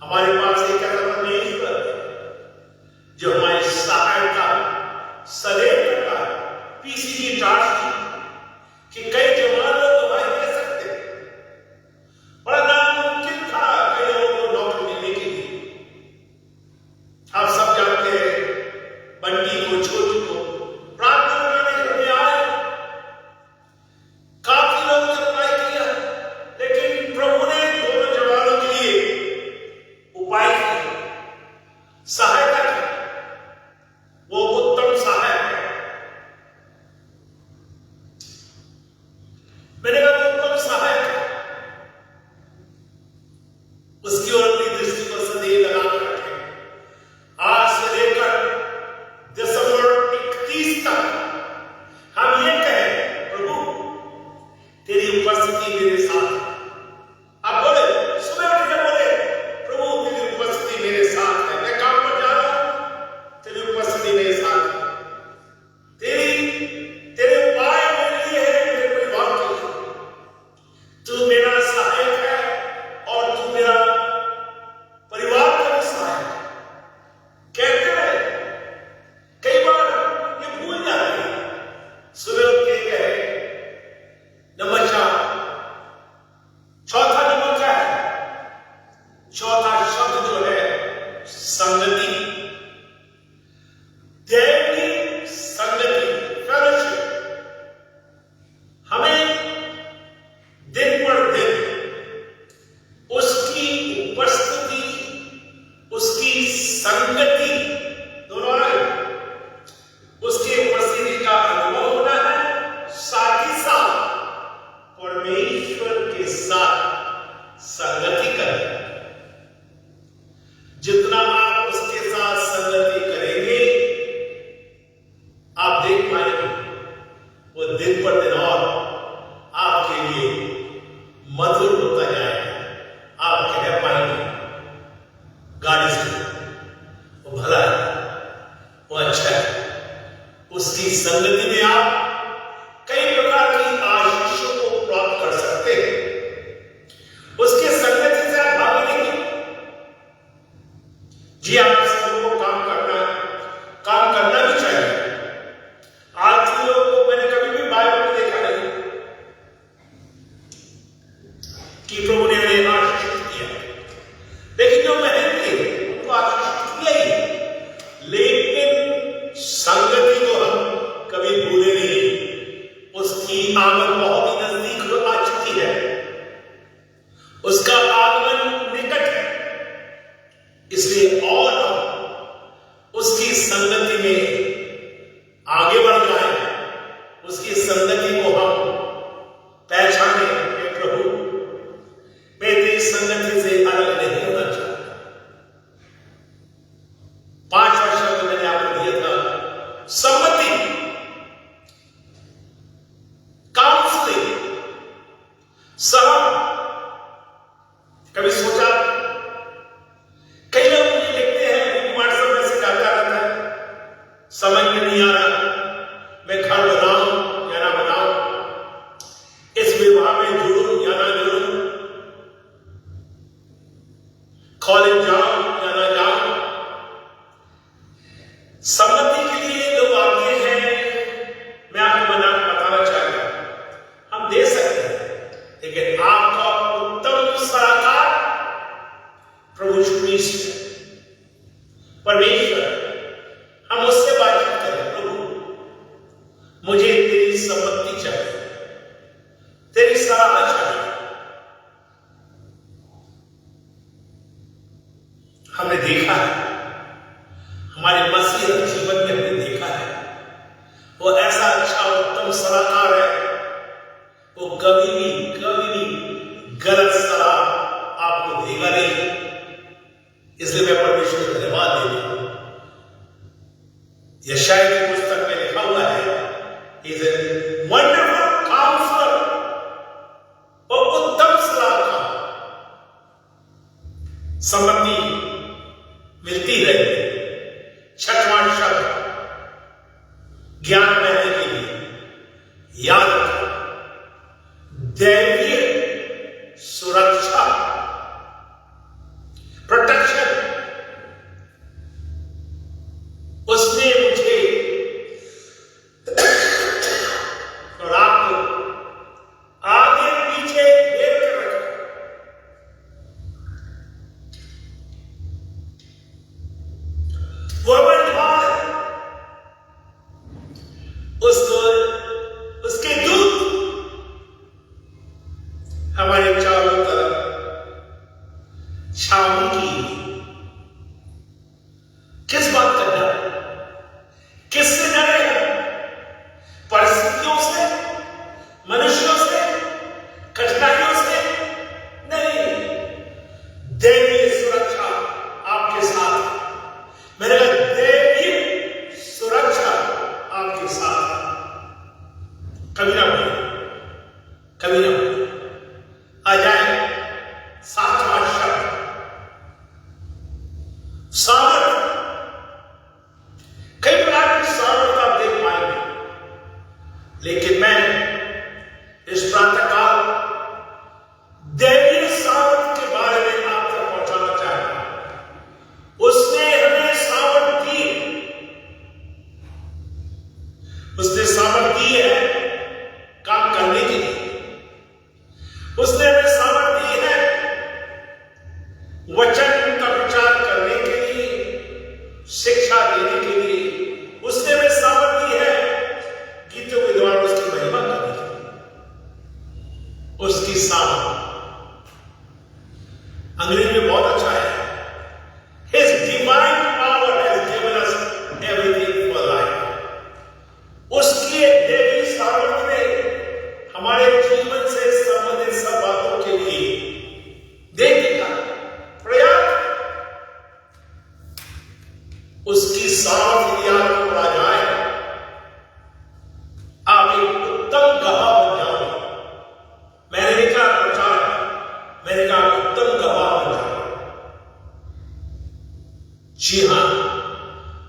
हमारे पास एक ऐसा परमेश्वर है जो हमारी सहायता सदैव करता है। पीसी की टास्क कि कई जवान लोग दुहाई दे सकते हैं, बड़ा नामुमकिन था कई लोगों को नौकरी मिलने के लिए। आप सब जानते हैं बंटी को, छोटू को प्रार्थना करने घर में आए, काफी लोगों ने अप्लाई किया, लेकिन प्रभु ने दोनों जवानों के लिए उपाय किया, सहायता की। वो उत्तम सहायक है। मैंने कहा वो उत्तम सहायक है, उसकी ओर अपनी दृष्टि को सदैव लगा कर रखें। आज से लेकर दिसंबर 31 तक हम ये कहें, प्रभु तेरी उपस्थिति मेरे साथ है। आप बोले, सुबह उठ के बोले, प्रभु तेरी उपस्थिति मेरे साथ है। मैं काम पर जा रहा हूं, तेरी उपस्थिति मेरे साथ है। तेरे उपाय मेरे लिए है, मेरे परिवार के लिए। तू मेरा सहायक है और तू मेरा परिवार का भी सहायक है। कहते हैं कई बार ये भूल जाते हैं। सुबह उठ के कहे नमस्कार। चौथा नंबर क्या है? चौथा शब्द जो है संगति, दैवीय संगति, फेलोशिप। हमें दिन पर दिन उसकी उपस्थिति, उसकी संगति दोनों आए, उसकी उपस्थिति का अनुभव होना है, साथ ही साथ परमेश्वर के साथ संगति करें। जितना आप उसके साथ संगति करेंगे, आप देख पाएंगे वो दिन पर दिन और आपके लिए मधुर होता जाएगा। आप कह पाएंगे गाड़ी से वो भला है, वो अच्छा है। उसकी संगति में आप कई प्रकार की आशीषों को प्राप्त कर सकते हैं। उसके संगति से आप भागे नहीं। जी आप सबको काम करना है, काम करना भी चाहिए। आलसी लोगों को मैंने कभी भी बाइबल में देखा नहीं कि प्रभु ने उन्हें आशीषित किया, लेकिन जो मेहनती है उनको आशीषित किया ही। लेकिन संगति को हम कभी भूले नहीं। उसकी आमद बहुत ही नजदीक आ चुकी है, उसका आगमन निकट है। इसलिए और हम उसकी संगति में आगे बढ़ जाए, उसकी संगति को हम पहचाने कि प्रभु मैं तेरी संगति से अलग नहीं होना चाहता। पांचवा शब्द मैंने आपको दिया था सम्मति, काउंसलिंग, सलाह। कभी सोचा, कई लोग मुझे लिखते हैं, व्हाट्सएप मैसेज आता रहता है, समझ में नहीं आ रहा मैं घर बनाऊं या ना बनाऊं। सेवा में जुड़ूं या ना जुड़ूं, कॉलेज जाऊं या ना जाऊं, सम्मति के लिए लोग आते हैं। मैं आपको बताना चाहता हूं, हम दे सकते हैं, लेकिन आपका उत्तम सलाहकार प्रभु यीशु मसीह परमेश्वर, हम उससे बातचीत करें, प्रभु मुझे तेरी सम्मति चाहिए, तेरी सलाह चाहिए। हमने देखा है, हमारे मसीह जीवन में हमने देखा है, वो ऐसा अच्छा उत्तम सलाहकार है, वो कभी भी गलत सलाह आपको देगा नहीं। इसलिए मैं परमेश्वर को धन्यवाद देता हूं। यशायाह की पुस्तक में लिखा हुआ है, He is a wonderful counselor, वो उत्तम सलाहकार। सम्मति मिलती है, छठवां शब्द ज्ञान रहने के लिए याद रखो, दैवीय सुरक्षा, प्रोटेक्शन। उसने मुझे और आपको आगे पीछे घेर कर रखा। वो बंधुआर है, उसके दूत हमारे चारों तरफ छावनी की। किस बात का डर? किससे डरे हैं? परिस्थितियों से, मनुष्यों से, कठिनाइयों से नहीं। दैवीय सुरक्षा आपके साथ। मैंने कहा दैवीय सुरक्षा आपके साथ। कभी ना बोले, कभी ना बोले। आ जाए सातवां शब्द, सामर्थ। कई प्रकार की सामर्थ आप देख पाएंगे, लेकिन मैं इस प्रातःकाल दैवीय सामर्थ के बारे में आप तक पहुंचाना चाहता हूं। उसने हमें सामर्थ दी, उसने सामर्थ दी है काम करने के लिए। उसने हमें सामर्थ दी है वचन का प्रचार करने के लिए, शिक्षा देने के लिए। उसने हमें सामर्थ दी है गीतों के द्वारा उसकी महिमा करने के लिए। उसकी सामर्थ अंग्रेजी में बहुत अच्छा है, His divine power has given us everything for life। उसकी देवी सामर्थ ने हमारे जीवन से संबंधित सब बातों के लिए देखा प्रयास। उसकी सामर्थ यदि आपको पड़ा जाए, आप एक उत्तम गवाह बन जाओगे। मैंने नहीं कहा प्रचार, मैंने कहा उत्तम गवाह बन जाओगे। जी हां,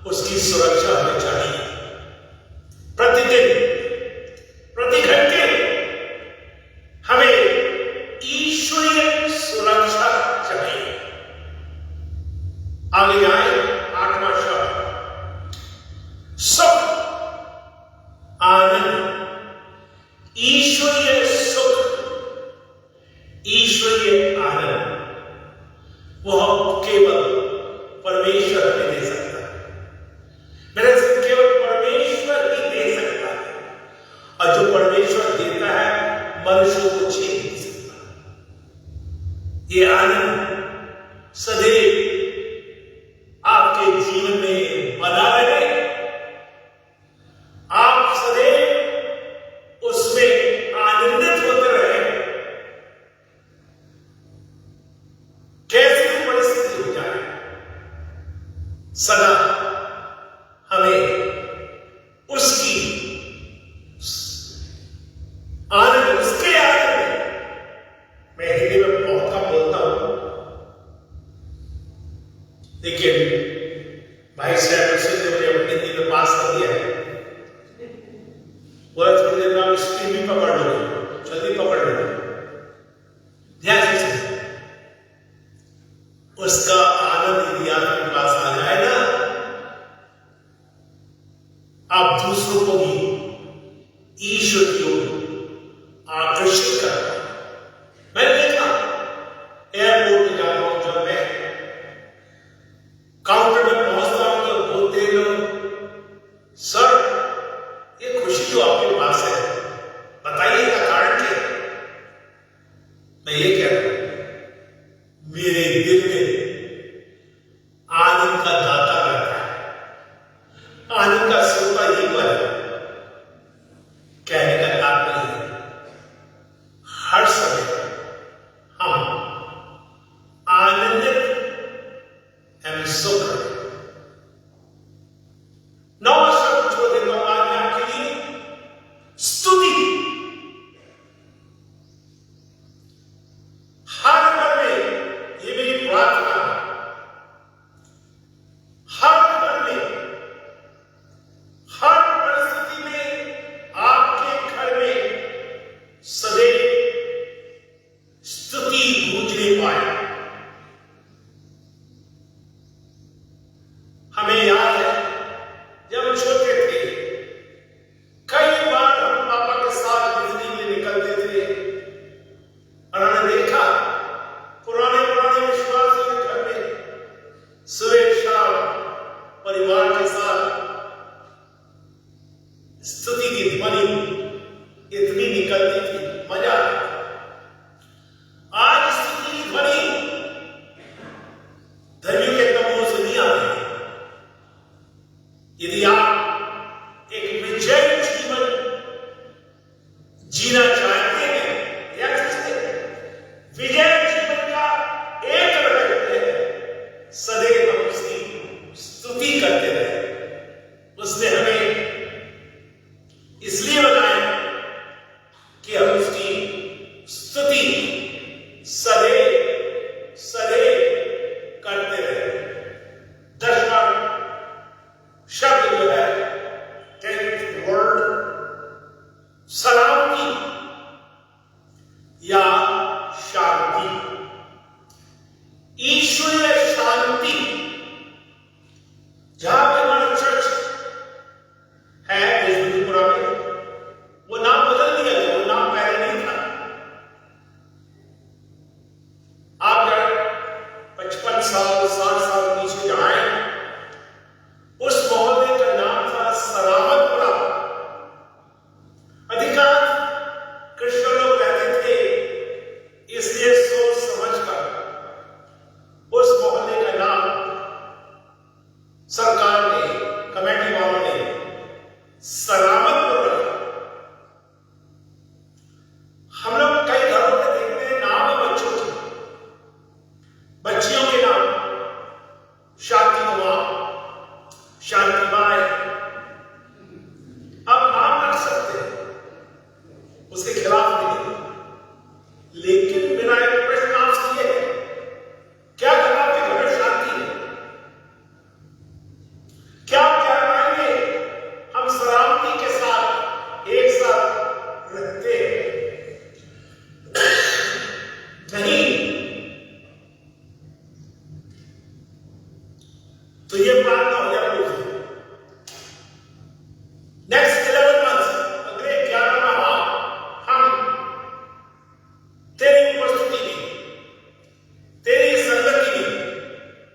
उसकी सुरक्षा हमें चाहिए। प्रतिदिन, प्रति घंटे हमें ईश्वरीय सुरक्षा चाहिए। आगे जाए, आठवां शब्द सुख, आनंद। ईश्वरीय सुख, ईश्वरीय आनंद वह केवल परमेश्वर हमें दे सकता है। मेरे से केवल परमेश्वर ही दे सकता है, और जो परमेश्वर देता है मनुष्य को छीन नहीं सकता। ये आनंद सदैव आपके जीवन में बना रहे, आप सदैव उसमें आनंदित होते रहे। कैसी भी परिस्थिति हो जाए, सदा हमें उसकी आनंद, उसके आनंद। मैं हिंदी में बहुत कम बोलता हूं, मैंने देखा एयरपोर्ट में जाता हूं, जब मैं काउंटर में पहुंचता हूं तो बोलते लोग, सर ये खुशी जो आपके पास है, बताइए इसका कारण क्या है? मैं ये कह रहा हूं, मेरे दिल में आनंद का दाता रहता है, आनंद का स्रोता यही पर है। कहने का तात्पर्य है, हर समय हम आनंदित एवं सुख रहे। 9 शब्द छोड़ देता हूं आज मैं आपके लिए। स्तुति। हर घर में, ये मेरी प्रार्थना है, हर घर में, हर परिस्थिति में, आपके घर में सदैव स्तुति गूंजने पाए। हमें याद है जब हम छोटे थे, कई बार हम पापा के साथ बिजली में निकलते थे और हमने देखा पुराने विश्वासियों के घर में सुबह शाम परिवार के साथ स्तुति की ध्वनि इतनी निकलती थी, मजा आता था। आज स्तुति की ध्वनि धर्मियों के तंबू से नहीं आ रही। यदि आप एक विजय जीवन जीना चाहते हैं या विजय जीवन का एक रहते हैं, सदैव हम उसकी स्तुति करते रहे। उसने हमें इसलिए बनाया कि हम उसकी स्तुति सदैव करते रहे। 10वां शब्द जो है, 10th वर्ड, सलामती या शांति। ईश्वरीय शांति। जहां पे हमारा चर्च है देशपुरा में, वो नाम बदल दिया गया, वो नाम पहले नहीं था। आप जब 55 साल 60 साल पीछे जाएं, उस मोहल्ले का नाम था सलामतपुरा। अधिकांश क्रिश्चियन लोग रहते थे, इसलिए सोच समझकर उस मोहल्ले का नाम सरकार ने, कमेटी वालों ने सलामतपुर रखा। हम लोग कई घरों में देखते हैं नाम है बच्चों के, बच्चियों के नाम, शांति कुमार, शांति बाई। आप नाम रख सकते हैं, उसके खिलाफ नहीं, लेकिन मेरा एक प्रश्न आपसे यह है, क्या जब आपके घर में शांति है? क्या आप कह पाएंगे हम सलामती के साथ एक साथ रहते हैं? नहीं। तो ये प्रार्थना हो जाए नेक्स्ट 11 मंथ्स, अगले 11 माह हम तेरी उपस्थिति में, तेरी संगति में,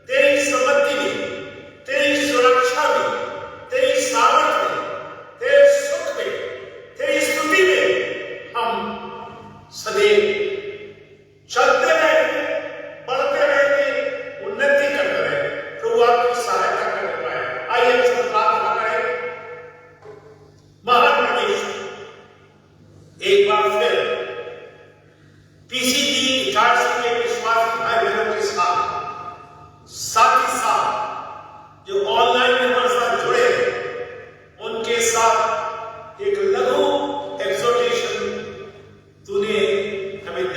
तेरी सम्मति में, तेरी सुरक्षा में, तेरी सामर्थ्य में, तेरे सुख में, तेरी स्तुति में हम सदैव चलते रहेंगे, बढ़ते रहेंगे, उन्नति करते रहेंगे। प्रभु आपकी सहायता करने पाए। आइए हम सब प्रार्थना करें। महान परमेश्वर, एक बार फिर पीसीजी झारखंड के विश्वासी भाई बहनों के साथ ही साथ जो ऑनलाइन में हमारे साथ जुड़े हैं, उनके साथ एक लघु एक्सोटेशन तूने हमें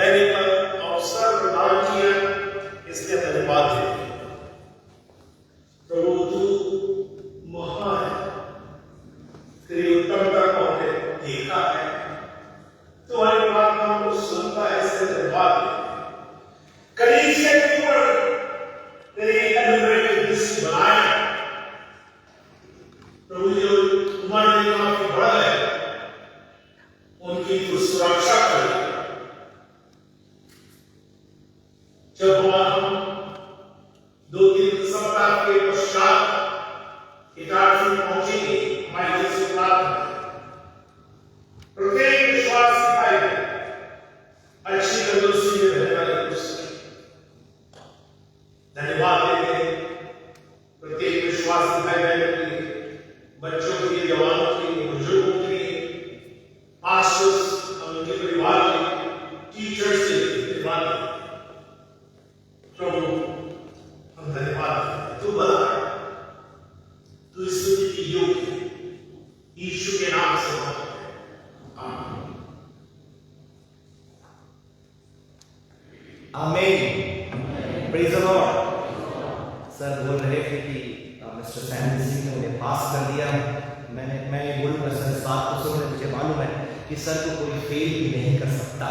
वाले प्रभु हम धन्यवाद तू बड़ा है, तू स्तुति की योग्य है। यीशु के नाम से मांगते हैं, आमीन। आमीन। Praise the Lord. सर बोल रहे थे कि मिस्टर सैमुअल सिंह ने उन्हें पास कर दिया। मैं ये बोलूँगा सर, इस बात को सुन, मुझे मालूम है कि सर को कोई फेल भी नहीं कर सकता।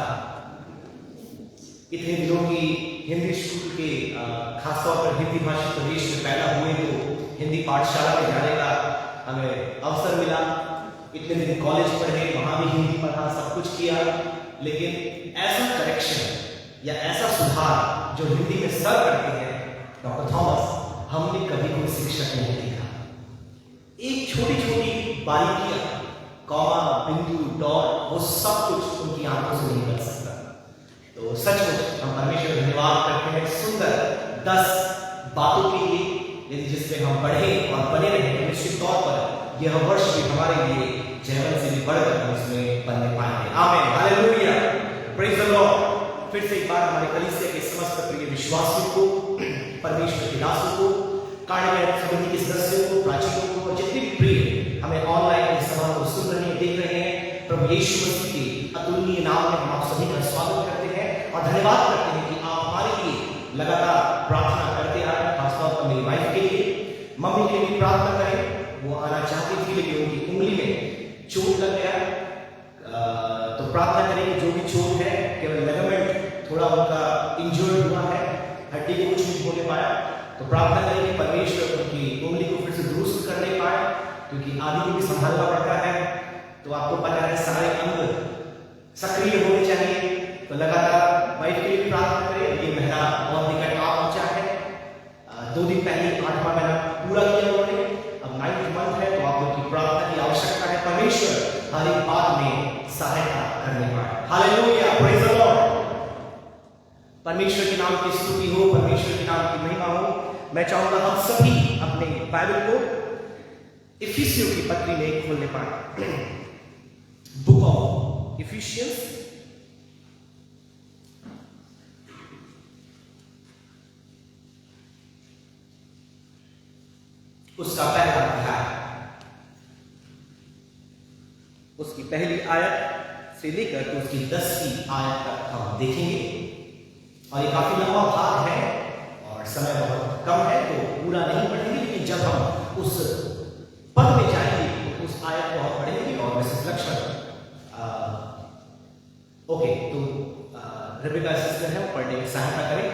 इतने दिनों की हिंदी स्कूल के खासतौर पर हिंदी भाषी प्रदेश में पैदा हुए तो हिंदी पाठशाला में जाने का हमें अवसर मिला। इतने दिन कॉलेज पढ़े, वहाँ भी हिंदी पढ़ा, सब कुछ किया, लेकिन ऐसा करेक्शन या ऐसा सुधार जो हिंदी में सर करते हैं डॉक्टर थॉमस, हमने कभी कोई शिक्षक नहीं देखा। एक छोटी छोटी बारीकियां, कॉमा, बिंदु, डॉट, वो सब कुछ उनकी आंखों से नहीं कर सकता। तो सचमुच हम परमेश्वर का धन्यवाद करते हैं सुंदर 10 बातों के लिए, यदि जिसमें हम बढ़े और बने रहे तो निश्चित तौर पर यह वर्ष भी हमारे लिए जीवन से भी बढ़कर हम इसमें बनने पाएंगे। आमीन, हालेलुया, प्रेज द लॉर्ड। फिर से एक बार हमारे कलीसिया के समस्त प्रिय विश्वासियों को, परमेश्वर के दासों को, कार्डिनल समिति के सदस्यों को, प्राचीनों को, और जितने भी प्रिय हमें ऑनलाइन इस सभा को सुन रहे हैं, देख रहे हैं, प्रभु यीशु मसीह के अतुलनीय नाम में हम आप सभी का स्वागत करते हैं और धन्यवाद करते हैं कि आप हमारे लिए लगातार प्रार्थना करते आ रहे हैं। खासतौर पर मेरी वाइफ के लिए, मम्मी के लिए प्रार्थना करें। वो आना चाहती थी लेकिन उनकी उंगली में चोट लग गया, तो प्रार्थना करें कि जो भी चोट है, केवल लिगामेंट थोड़ा उनका इंजर्ड हुआ है, हड्डी को कुछ नहीं होने पाया, तो प्रार्थना करें कि परमेश्वर उनकी उंगली को फिर से दुरुस्त करने पाए, क्योंकि आदि को भी संभालना पड़ता है। तो आपको पता है सारे अंग सक्रिय होने चाहिए, तो लगातार वाइफ के लिए प्रार्थना करें। ये महीना बहुत निकट आ पहुंचा है। 2 दिन पहले 8वां महीना पूरा किया उन्होंने, अब 9th मंथ है, तो आप लोग की प्रार्थना की आवश्यकता है। परमेश्वर हर एक बात में सहायता करने पाए। Hallelujah, praise the Lord. परमेश्वर के नाम की स्तुति हो, परमेश्वर के नाम की महिमा हो। मैं चाहूंगा हम सभी अपने बाइबल को इफिसियों की पत्री में खोलने पाए। बुक ऑफ इफिशियंस, उसका पहला अध्याय, उसकी पहली आयत से लेकर तो उसकी 10वीं आयत तक हम देखेंगे। और ये काफी लंबा भाग है और समय बहुत कम है, तो पूरा नहीं पढ़ेंगे, लेकिन जब हम उस पद में जाएंगे तो उस आयत को हम पढ़ेंगे। और मिसेस लक्ष्मण ओके, तो रेबेका सिस्टर है, पढ़ने की सहायता करें।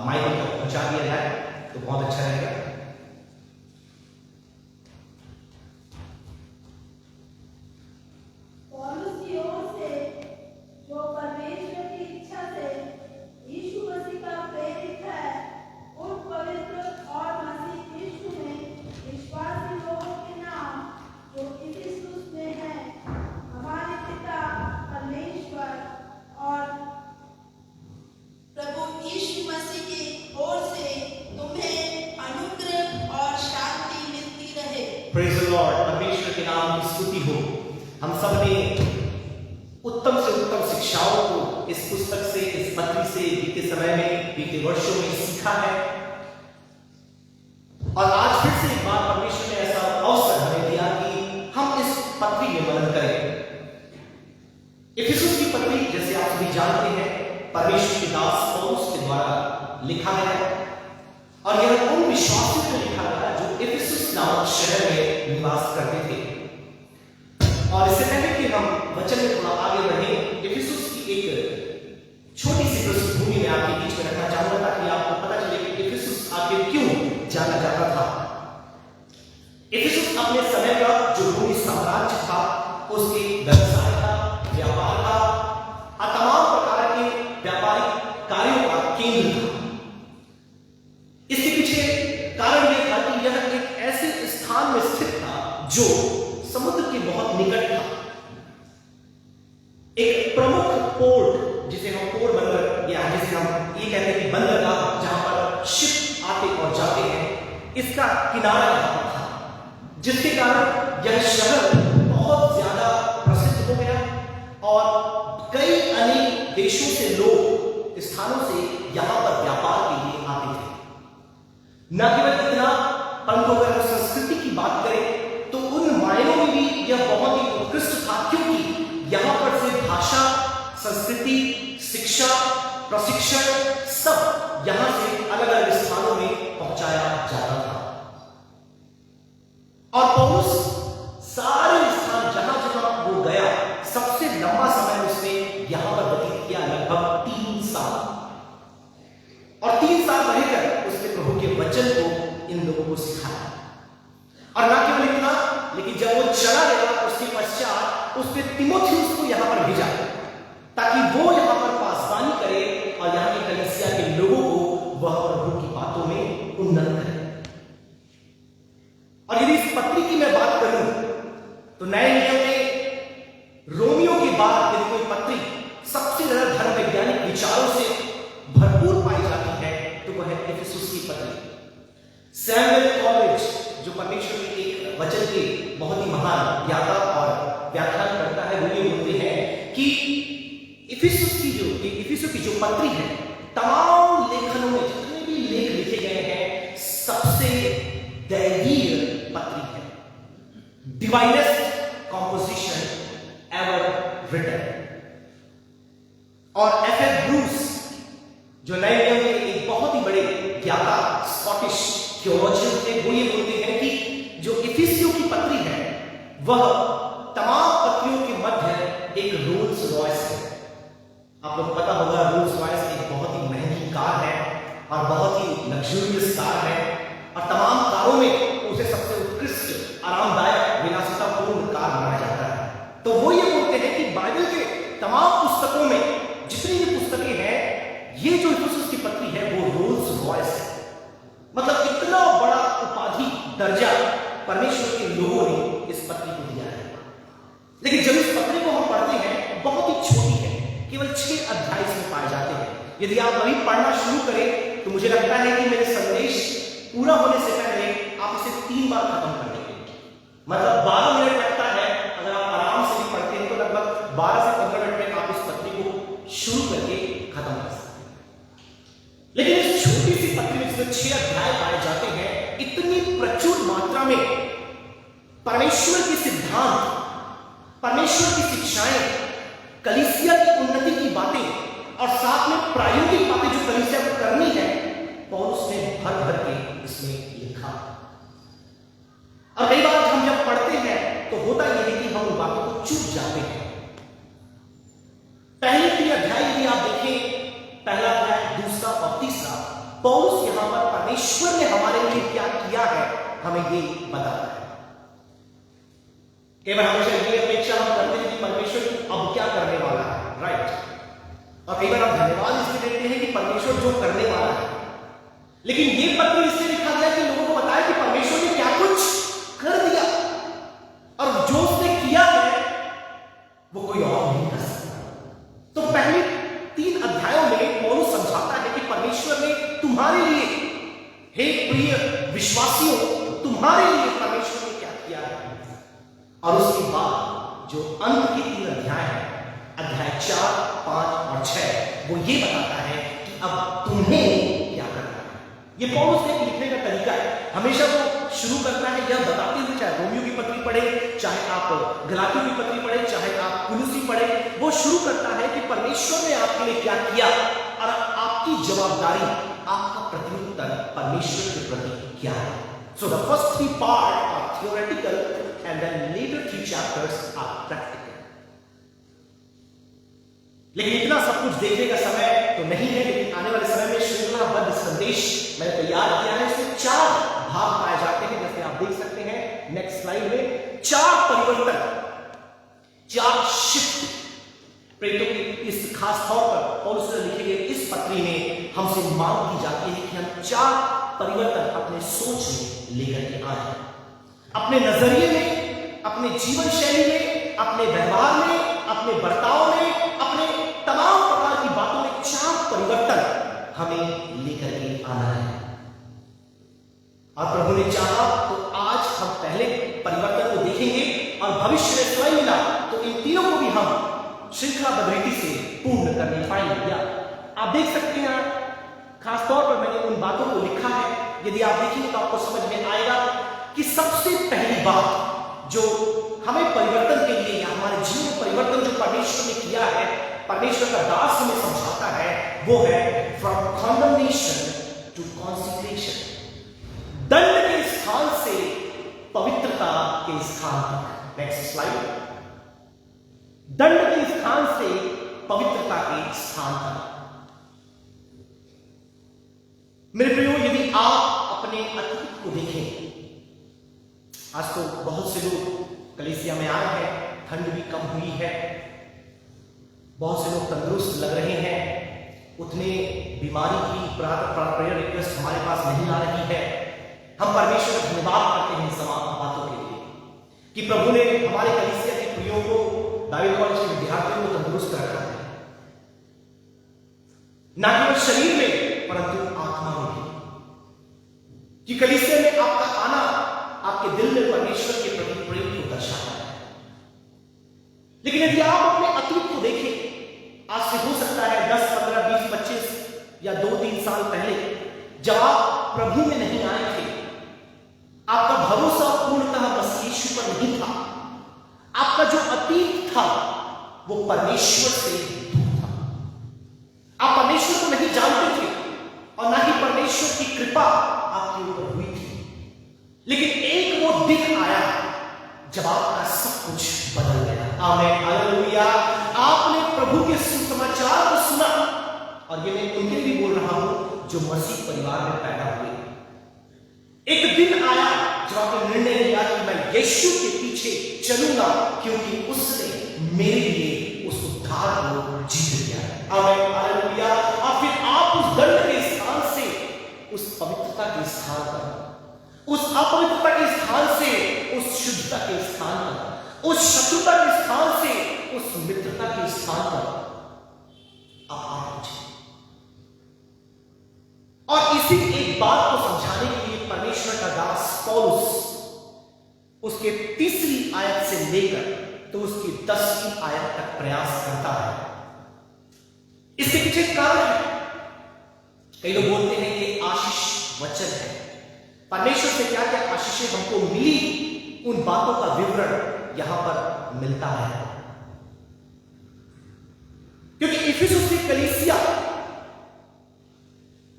माइक तक पहुंचा दिया जाए तो बहुत अच्छा रहेगा। प्रेज द लॉर्ड, परमेश्वर के नाम की स्तुति हो। हम सब ने उत्तम से उत्तम शिक्षाओं को इस पुस्तक से, इस पत्री से बीते समय में, बीते वर्षों में सीखा है। और आज फिर से एक बार परमेश्वर ने ऐसा अवसर हमें दिया कि हम इस पत्री में मनन करें। इफिसुस की पत्री, जैसे आप सभी जानते हैं, परमेश्वर के दास पौलुस के द्वारा लिखा गया और यह उन विश्वासियों को लिखा गया जो इफिसुस नामक शहर में निवास करते थे। और इससे पहले कि हम वचन में थोड़ा आगे बढ़े, इफिसुस की एक छोटी सी पृष्ठभूमि में आपके बीच में रखना चाहूंगा ताकि आपको पता चले कि इफिसुस आखिर क्यों जाना जाता था। इफिसुस अपने समय का जो रोमी साम्राज्य था, उसके व्यवसाय का, व्यापार का, तमाम प्रकार के व्यापारिक कार्यों का केंद्र था। इसके पीछे कारण यह था कि यह एक ऐसे स्थान में स्थित था जो समुद्र के बहुत निकट था। एक प्रमुख पोर्ट, जिसे हम पोर्ट बंदर या जिसे हम ये कहते हैं कि बंदरगाह, जहां पर शिप आते और जाते हैं, इसका किनारा यहां पर था, जिसके कारण यह शहर बहुत ज्यादा प्रसिद्ध हो गया और कई अनेक देशों से लोग स्थानों से यहां पर व्यापार के लिए आते थे। न केवल इतना, परंतु अगर हम संस्कृति की बात करें तो उन मायनों में भी यह बहुत ही उत्कृष्ट था, क्योंकि यहां पर से भाषा, संस्कृति, शिक्षा, प्रशिक्षण सब यहां से अलग अलग स्थानों में पहुंचाया जाता था। और पौलुस सारे स्थान जहां जहां वो गया, सबसे लंबा समय उसने यहां पर व्यतीत किया, लगभग 3 साल। और 3 साल रहकर उसने प्रभु के वचन को इन लोगों को सिखाया। और न केवल इतना, लेकिन जब वो चला गया उसके पश्चात उसने तीमुथियुस को यहां पर भेजा ताकि वो यहां पर पासवानी करे और यहां की कलीसिया के लोगों को वह प्रभु की बातों में उन्नत करे। और यदि इस पत्री की मैं बात करूं तो नए नियम में रोमियो के बाद यदि कोई पत्री सबसे ज्यादा धर्म वैज्ञानिक विचारों से भरपूर पाई जाती है तो वह है इफिसुस की पत्री। सैमुअल कॉलेज, जो परमेश्वर के एक वचन के बहुत ही महान ज्ञाता और व्याख्यान करता है, वो ये बोलते हैं कि इफिसुस की जो पत्री है, तमाम लेखनों में जितने भी लेख लिखे गए हैं, सबसे दैवीय पत्री है, डिवाइनेस्ट कॉम्पोजिशन एवर रिटन। और एफ ब्रूस, जो नए नियम के एक बहुत ही बड़े ज्ञाता स्कॉटिश थियोलॉजियन थे, वो ये बोलते हैं कि जो इफिसियों की पत्री है वह तमाम पत्रियों के मध्य एक रोल्स रॉयस है। आप लोग पता होगा, रोल्स रॉयस एक बहुत ही महंगी कार है और बहुत ही लग्जूरियस कार है, और तमाम कारों में उसे सबसे उत्कृष्ट, आरामदायक, विलासितापूर्ण कार माना जाता है। तो वो ये बोलते हैं कि बाइबल के तमाम पुस्तकों में जितनी भी पुस्तकें हैं, ये जो इफिसुस की पत्री है वो रोल्स रॉयस है। मतलब इतना बड़ा उपाधि, दर्जा परमेश्वर के लोगों ने इस पत्री को दिया है। लेकिन जब इस पत्री को हम पढ़ते हैं, बहुत ही छोटी है, केवल 6 अध्याय इसमें पाए जाते हैं। यदि आप अभी पढ़ना शुरू करें तो मुझे लगता है कि मेरे संदेश पूरा होने से पहले आप इसे 3 बार खत्म कर देंगे। मतलब 12 मिनट लगता है, अगर आप आराम से भी पढ़ते हैं तो लगभग 12 से 15 मिनट में आप इस पत्री को शुरू करके खत्म कर सकते हैं। लेकिन इस छोटी सी पत्री में जिसमें 6 अध्याय पाए जाते हैं, इतनी प्रचुर मात्रा में परमेश्वर के सिद्धांत, परमेश्वर की शिक्षाएं, कलीसिया की उन्नति की बातें और साथ में प्रायोगिक बातें जो कलीसिया को करनी है, पौलुस ने भर भर के इसमें लिखा। और कई बार हम जब पढ़ते हैं तो होता यह है कि हम उन बातों को चूक जाते हैं। पहले 3 अध्याय यदि आप देखें, पहला अध्याय, दूसरा और तीसरा, पौलुस यहां पर परमेश्वर ने हमारे लिए क्या किया है हमें ये बताता है। केवल हमेशा ये अपेक्षा हम करते हैं कि परमेश्वर अब क्या करने वाला है, राइट? और कई बार हम धन्यवाद इसलिए देते हैं कि परमेश्वर जो करने वाला है, लेकिन ये पत्र इससे लिखा गया कि लोगों को बताया कि परमेश्वर ने क्या कुछ कर दिया, और जो उसने किया है वो कोई और नहीं कर सकता। तो पहले 3 अध्यायों में पौलुस समझाता है कि परमेश्वर ने तुम्हारे लिए, हे प्रिय विश्वासियों, तुम्हारे लिए परमेश्वर ने क्या किया है। और उसके बाद जो अंत के 3 अध्याय हैं, अध्याय 4, 5 और 6, वो ये बताता है कि अब तुम्हें क्या करना है। ये पौलुस के लिखने का तरीका है। हमेशा वो शुरू करता है यह बताते हुए, चाहे रोमियो की पत्री पढ़े, चाहे आप गलातियों की पत्री पढ़े, चाहे आप कुलुसी पढ़े, वो शुरू करता है कि परमेश्वर ने आपके लिए क्या किया और आपकी जवाबदारी, आपका प्रत्युत्तर परमेश्वर के प्रति क्या है। So the first 3 parts are theoretical and then later 3 chapters are practical. लेकिन इतना सब कुछ देखने का समय तो नहीं है, लेकिन आने वाले समय में श्रृंखलाबद्ध संदेश मैंने तैयार किया है। इसमें 4 भाग पाए जाते हैं, जैसे आप देख सकते हैं नेक्स्ट स्लाइड में। 4 परिवर्तन, 4 शिफ्ट प्रेरितों की इस खास तौर पर पौलुस द्वारा लिखे गए इस पत्री में हमसे मांग की जाती है कि हम 4 परिवर्तन अपने सोच में लेकर के आए, अपने नजरिए में, अपने जीवन शैली में, अपने व्यवहार में, अपने बर्ताव में, अपने तमाम प्रकार की बातों में 4 परिवर्तन हमें लेकर के आना है। और प्रभु ने चाहा तो आज हम पहले परिवर्तन को देखेंगे और भविष्य में समय मिला तो इन तीनों को भी हम श्रृंखलाबद्ध रीति से पूर्ण करने पाएंगे। या आप देख सकते हैं, खासतौर पर मैंने उन बातों को लिखा है, यदि आप देखेंगे तो आपको समझ में आएगा कि सबसे पहली बात जो हमें परिवर्तन के लिए या हमारे जीवन में परिवर्तन जो परमेश्वर ने किया है, परमेश्वर का दास हमें समझाता है, वो है फ्रॉम कॉन्डमनेशन टू कॉन्सेक्रेशन। दंड के स्थान से पवित्रता के स्थान तक। Next slide. दंड के स्थान से पवित्रता के स्थान तक। मेरे प्रियो, यदि आप अपने अतीत को देखें, आज तो बहुत से लोग कलीसिया में आए हैं, ठंड भी कम हुई है, बहुत से लोग तंदुरुस्त लग रहे हैं, उतने बीमारी की प्रेयर रिक्वेस्ट हमारे पास नहीं आ रही है। हम परमेश्वर का धन्यवाद करते हैं इन तमाम बातों के लिए कि प्रभु ने हमारे कलीसिया के प्रियो को, बाइबल कॉलेज के विद्यार्थियों को तंदुरुस्त रखा है, ना केवल शरीर में परंतु आत्मा में भी। कि कलीसिया में आपका आना आपके दिल में परमेश्वर के प्रति प्रेम को दर्शाता है। लेकिन यदि आप अपने अतीत को देखें, आज से हो सकता है 10, 15, 20, 25 या 2-3 साल पहले जब आप प्रभु में नहीं आए थे, आपका भरोसा पूर्णतः बस यीशु पर नहीं था, आपका जो अतीत था वो परमेश्वर से दूर था, आप परमेश्वर को नहीं जानते थे और ना ही परमेश्वर की कृपा आपके ऊपर हुई थी। लेकिन एक वो दिन आया जब आपका सब कुछ बदल गया। आमीन, हालेलुया। आपने प्रभु के सुसमाचार को सुना, और ये मैं उनके लिए बोल रहा हूं जो मसीह परिवार में पैदा हुए। एक दिन आया जब आपने निर्णय लिया कि मैं यीशु के पीछे चलूंगा, क्योंकि उसने मेरे लिए उस उद्धार को जीत लिया। आमीन, हालेलुया। और फिर आप उस दंड के स्थान से उस पवित्रता के स्थान पर, उस अपवित्रता के स्थान से उस शुद्धता के स्थान पर, उस शत्रुता के स्थान से उस मित्रता के स्थान पर आप आ पहुंचे। और इसी एक बात को समझाने के लिए परमेश्वर का दास पौलुस उसके 3री आयत से लेकर तो उसकी 10वीं आयत तक प्रयास करता है। इसके पीछे कारण है। कई लोग बोलते हैं कि आशीष वचन है, परमेश्वर से क्या क्या आशीषें हमको मिली, उन बातों का विवरण यहां पर मिलता है। क्योंकि इफिसुस की कलीसिया,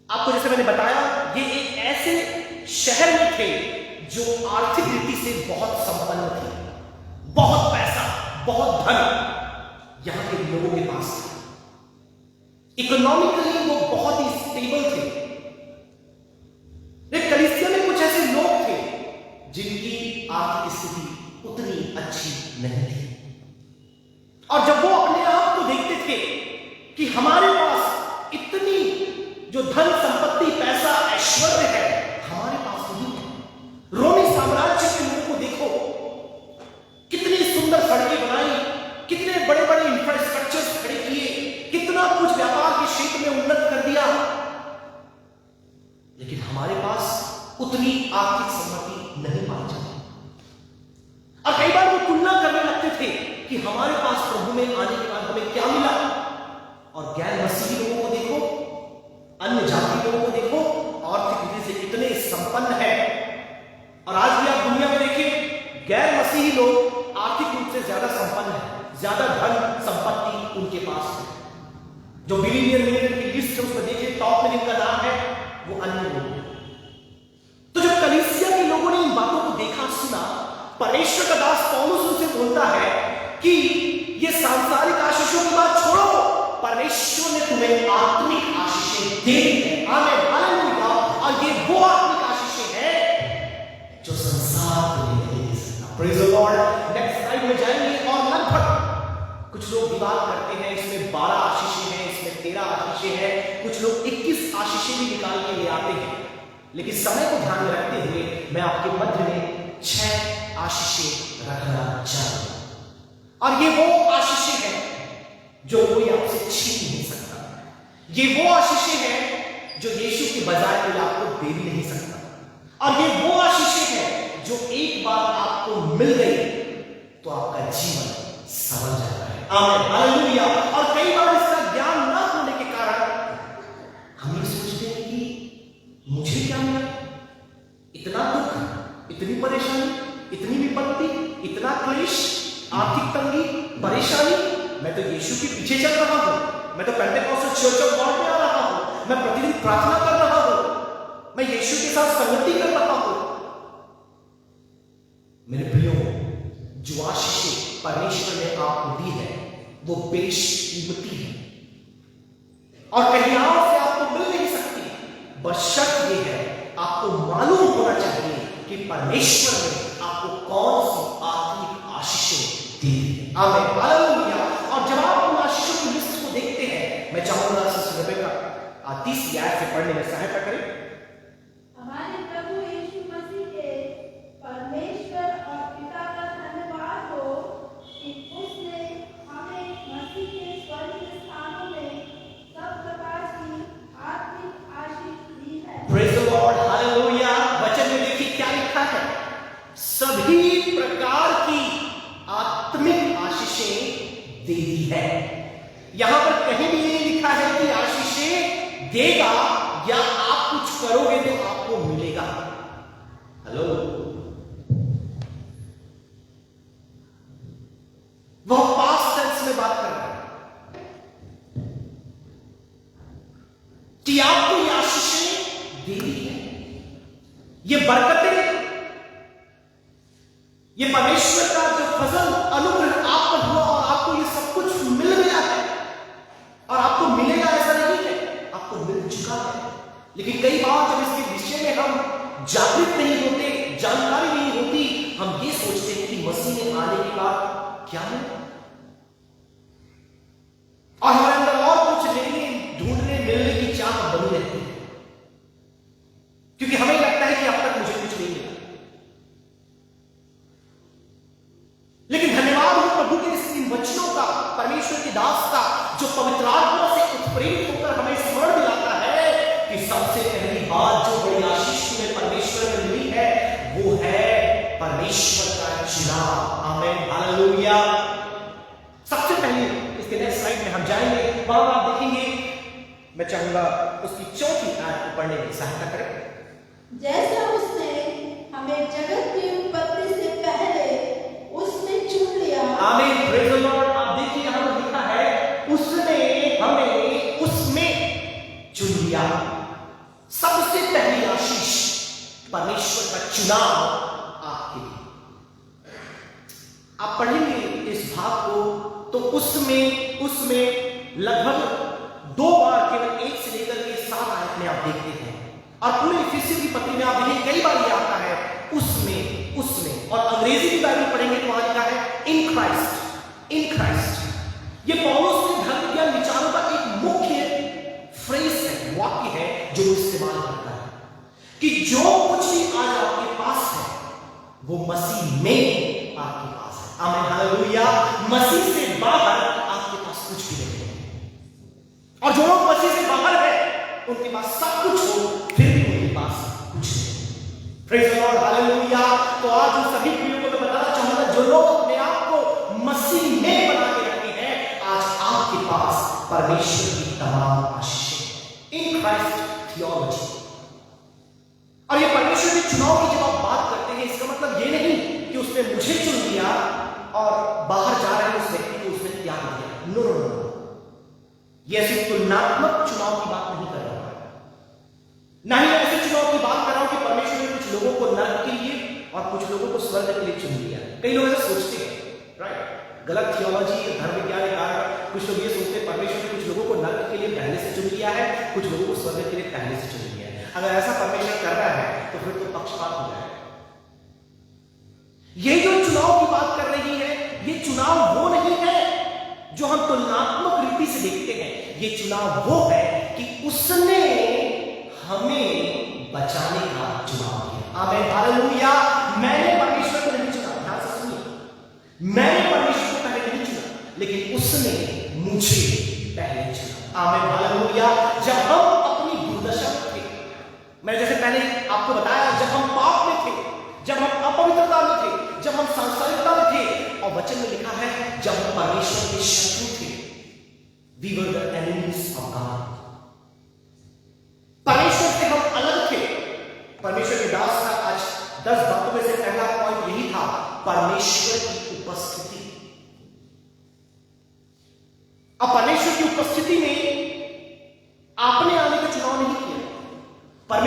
आपको जैसे मैंने बताया, ये एक ऐसे शहर में थे जो आर्थिक रीति से बहुत संपन्न थे, बहुत पैसा, बहुत धन यहां के लोगों के पास था। इकोनॉमिकली वो बहुत ही स्टेबल थे। एक कलीसिया में कुछ ऐसे लोग थे जिनकी आर्थिक स्थिति उतनी अच्छी नहीं थी, और जब वो अपने आप को देखते थे कि हमारे पास इतनी जो धन संपत्ति, पैसा, ऐश्वर्य है, हमारे पास नहीं है। रोमी साम्राज्य के लोगों को देखो, कितनी सुंदर सड़कें बनाई, कितने बड़े बड़े इंफ्रास्ट्रक्चर खड़े किए, कितना कुछ व्यापार के क्षेत्र में उन्नत कर दिया, लेकिन हमारे पास उतनी आर्थिक सम्मति नहीं पाई जाती। और कई बार वो तुलना करने लगते थे कि हमारे पास प्रभु में आने के बाद हमें क्या मिला, और गैर मसीही लोगों को देखो, अन्य जाति लोगों को देखो, आर्थिक रीति से कितने संपन्न है। और आज भी आप दुनिया में देखिए, गैर मसीही लोग आर्थिक रूप से ज्यादा संपन्न है, ज्यादा धन संपत्ति उनके पास है। जो बिलियनियर की लिस्ट उसमें देखिए, टॉप में जिनका नाम है वो अन्य लोग हैं। तो जब कलीसिया के लोगों ने इन बातों को देखा, सुना, परमेश्वर का दास पौलुस उनसे बोलता है कि ये सांसारिक आशीषों की बात छोड़ो, परमेश्वर ने तुम्हें आत्मिक आशीषें दी है। आमीन, हालेलुया। और ये वो आत्मिक आशीषें हैं जो संसार को नहीं दे सकता। Praise the Lord. Next slide में जाएंगे, और लगभग कुछ लोग विवाद करते हैं, इसमें 12 आशीषें हैं, इसमें 13 आशीषें हैं, कुछ लोग 21 आशीषें भी निकाल के ले आते हैं। लेकिन समय को ध्यान में रखते हुए मैं आपके मध्य में 6 आशीषें रखना चाहूंगा, और ये वो आशीषें हैं जो कोई आपसे छीन नहीं सकता। ये वो आशीषें हैं जो यीशु के बजाय कोई आपको दे भी नहीं सकता, और ये वो आशीषें हैं जो एक बार आपको मिल गई तो आपका जीवन संभल जाता है। आमीन, हालेलुया। और कई बार इसका ज्ञान न होने के कारण मैं तो यीशु के पीछे चल रहा हूं, मैं तो पेंटेकोस्टल चर्च ऑफ गॉड में आ रहा हूं, मैं प्रतिदिन प्रार्थना कर रहा हूं, मैं यीशु के साथ संगति कर रहा हूं। मेरे प्रियो, जो आशीष परमेश्वर ने आपको दी है वो बेशकीमती है और कहीं और से आपको मिल नहीं सकती। बस शर्त ये है, आपको मालूम होना चाहिए कि परमेश्वर ने आपको कौन सी आत्मिक आशीषें दी। आमीन, हालेलुया। और जब आप उन आशीषों की लिस्ट को देखते हैं, मैं चाहूंगा सिस्टर रेबेका 30 आयत से पढ़ने में सहायता करें। हमारे प्रभु यीशु मसीह के परमेश्वर और पिता का धन्यवाद हो कि उसने हमें मसीह के स्वर्गीय स्थानों में सब प्रकार की आत्मिक आशीष दी है। Praise the Lord, hallelujah. वचन में देखिए क्या लिखा है, सभी प्रकार की आत्मिक आशीषें दे दी है। यहां पर कहीं भी नहीं लिखा है कि आशीषें देगा या आप कुछ करोगे तो आपको मिलेगा। हेलो, वह पास्ट टेंस में बात कर रहा है कि आपको ये आशीषें दे दी है, ये बरकतें, ये परमेश्वर का जो फजल अनुग्रह आप पर हुआ और आपको ये सब कुछ मिल गया है और आपको मिलेगा ऐसा नहीं है, आपको मिल चुका है। लेकिन कई बार जब इसके विषय में हम जागृत नहीं होते, जानकारी नहीं होती, हम ये सोचते हैं कि मसीह ने आने के बाद क्या है और हमारे अंदर और कुछ लेने, ढूंढने, मिलने की चाह बनी रहती है, क्योंकि हमें लगता है कि अब तक मुझे कुछ नहीं मिला। लेकिन धन्यवाद हो प्रभु के इस वचनों का, परमेश्वर के दास का, जो पवित्र आत्मा से उत्प्रेरित होकर हमें स्मरण दिलाता है कि सबसे पहली बात जो बड़ी आशीष में परमेश्वर में मिली है वो है परमेश्वर का चुनाव। आमीन, हालेलुया। सबसे पहले इसके नेक्स्ट स्लाइड में हम जाएंगे, वहां आप देखेंगे, मैं चाहूंगा उसकी 4थी आयत को पढ़ने में सहायता करें। जैसा उसने हमें जगत की उत्पत्ति से पहले उसमें चुन लिया। आमीन, प्रेज़ द लॉर्ड। आप देखिए यहां पर लिखा है, उसने हमें उसमें चुन लिया। सबसे पहली आशीष परमेश्वर का चुनाव आपके लिए। आप पढ़ेंगे इस भाग को तो उसमें लगभग 2 बार केवल 1 से लेकर के 7 आयत में आप देखते हैं, और पूरे इफिसियों की पत्री में आप देखिए कई बार ये आता है उसमें। और अंग्रेजी की बाइबल पढ़ेंगे तो वहां लिखा है इन क्राइस्ट। ये पौलुस के धर्म ज्ञान विचारों का एक मुख्य फ्रेज है, वाक्य है जो वो इस्तेमाल करता है कि जो कुछ भी आज आपके पास है वो मसीह में आपके पास है। आमीन, हालेलुया। मसीह से बाहर आपके पास कुछ भी नहीं है, और जो लोग मसीह से बाहर है उनके पास सब कुछ हो फिर भी उनके पास कुछ नहीं। Praise the Lord, hallelujah. तो आज उन सभी प्रियों को मैं बताना चाहूंगा जो लोग अपने आप को मसीह में बना के रखे हैं, आज आपके पास परमेश्वर की तमाम आशीषें इन क्राइस्ट थियोलॉजी। और ये परमेश्वर के चुनाव की जब आप बात करते हैं, इसका मतलब ये नहीं कि उसने मुझे चुन लिया और बाहर जा रहे उस व्यक्ति को उसने त्याग दिया। नो, ये ऐसी तुलनात्मक चुनाव की बात नहीं कर रहा है, ना ही ऐसे चुनाव की बात कर रहा हूं कि परमेश्वर ने कुछ लोगों को नरक के लिए और कुछ लोगों को स्वर्ग के लिए चुन लिया। कई लोग ऐसा सोचते हैं, राइट? गलत थियोलॉजी, धर्म विज्ञान के कारण कुछ लोग ये सोचते हैं परमेश्वर ने कुछ लोगों को नरक के लिए पहले से चुन लिया है, कुछ लोगों को स्वर्ग के लिए पहले से चुन लिया है। अगर ऐसा परमेश्वर कर रहा है तो फिर तो पक्षपात हो जाएगा। ये जो चुनाव की बात कर रही है, ये चुनाव वो नहीं है जो हम तुलनात्मक रीति से देखते हैं। ये चुनाव वो है कि उसने हमें बचाने का चुनाव किया। Amen, hallelujah. मैंने परमेश्वर को नहीं चुना, ध्यान से सुनिए, मैंने परमेश्वर को पहले नहीं चुना, लेकिन उसने मुझे पहले चुना। आमीन, हालेलुया। जब हम अपनी दुर्दशा में थे, मैंने जैसे पहले आपको बताया, जब हम पाप में थे, जब हम अपवित्रता में थे, जब हम सांसारिकता में थे, और वचन में लिखा है जब हम परमेश्वर के शत्रु थे, we were the enemies of God। परमेश्वर से हम अलग थे। परमेश्वर के दास का आज 10 बातों में से पहला पॉइंट यही था, परमेश्वर की उपस्थिति।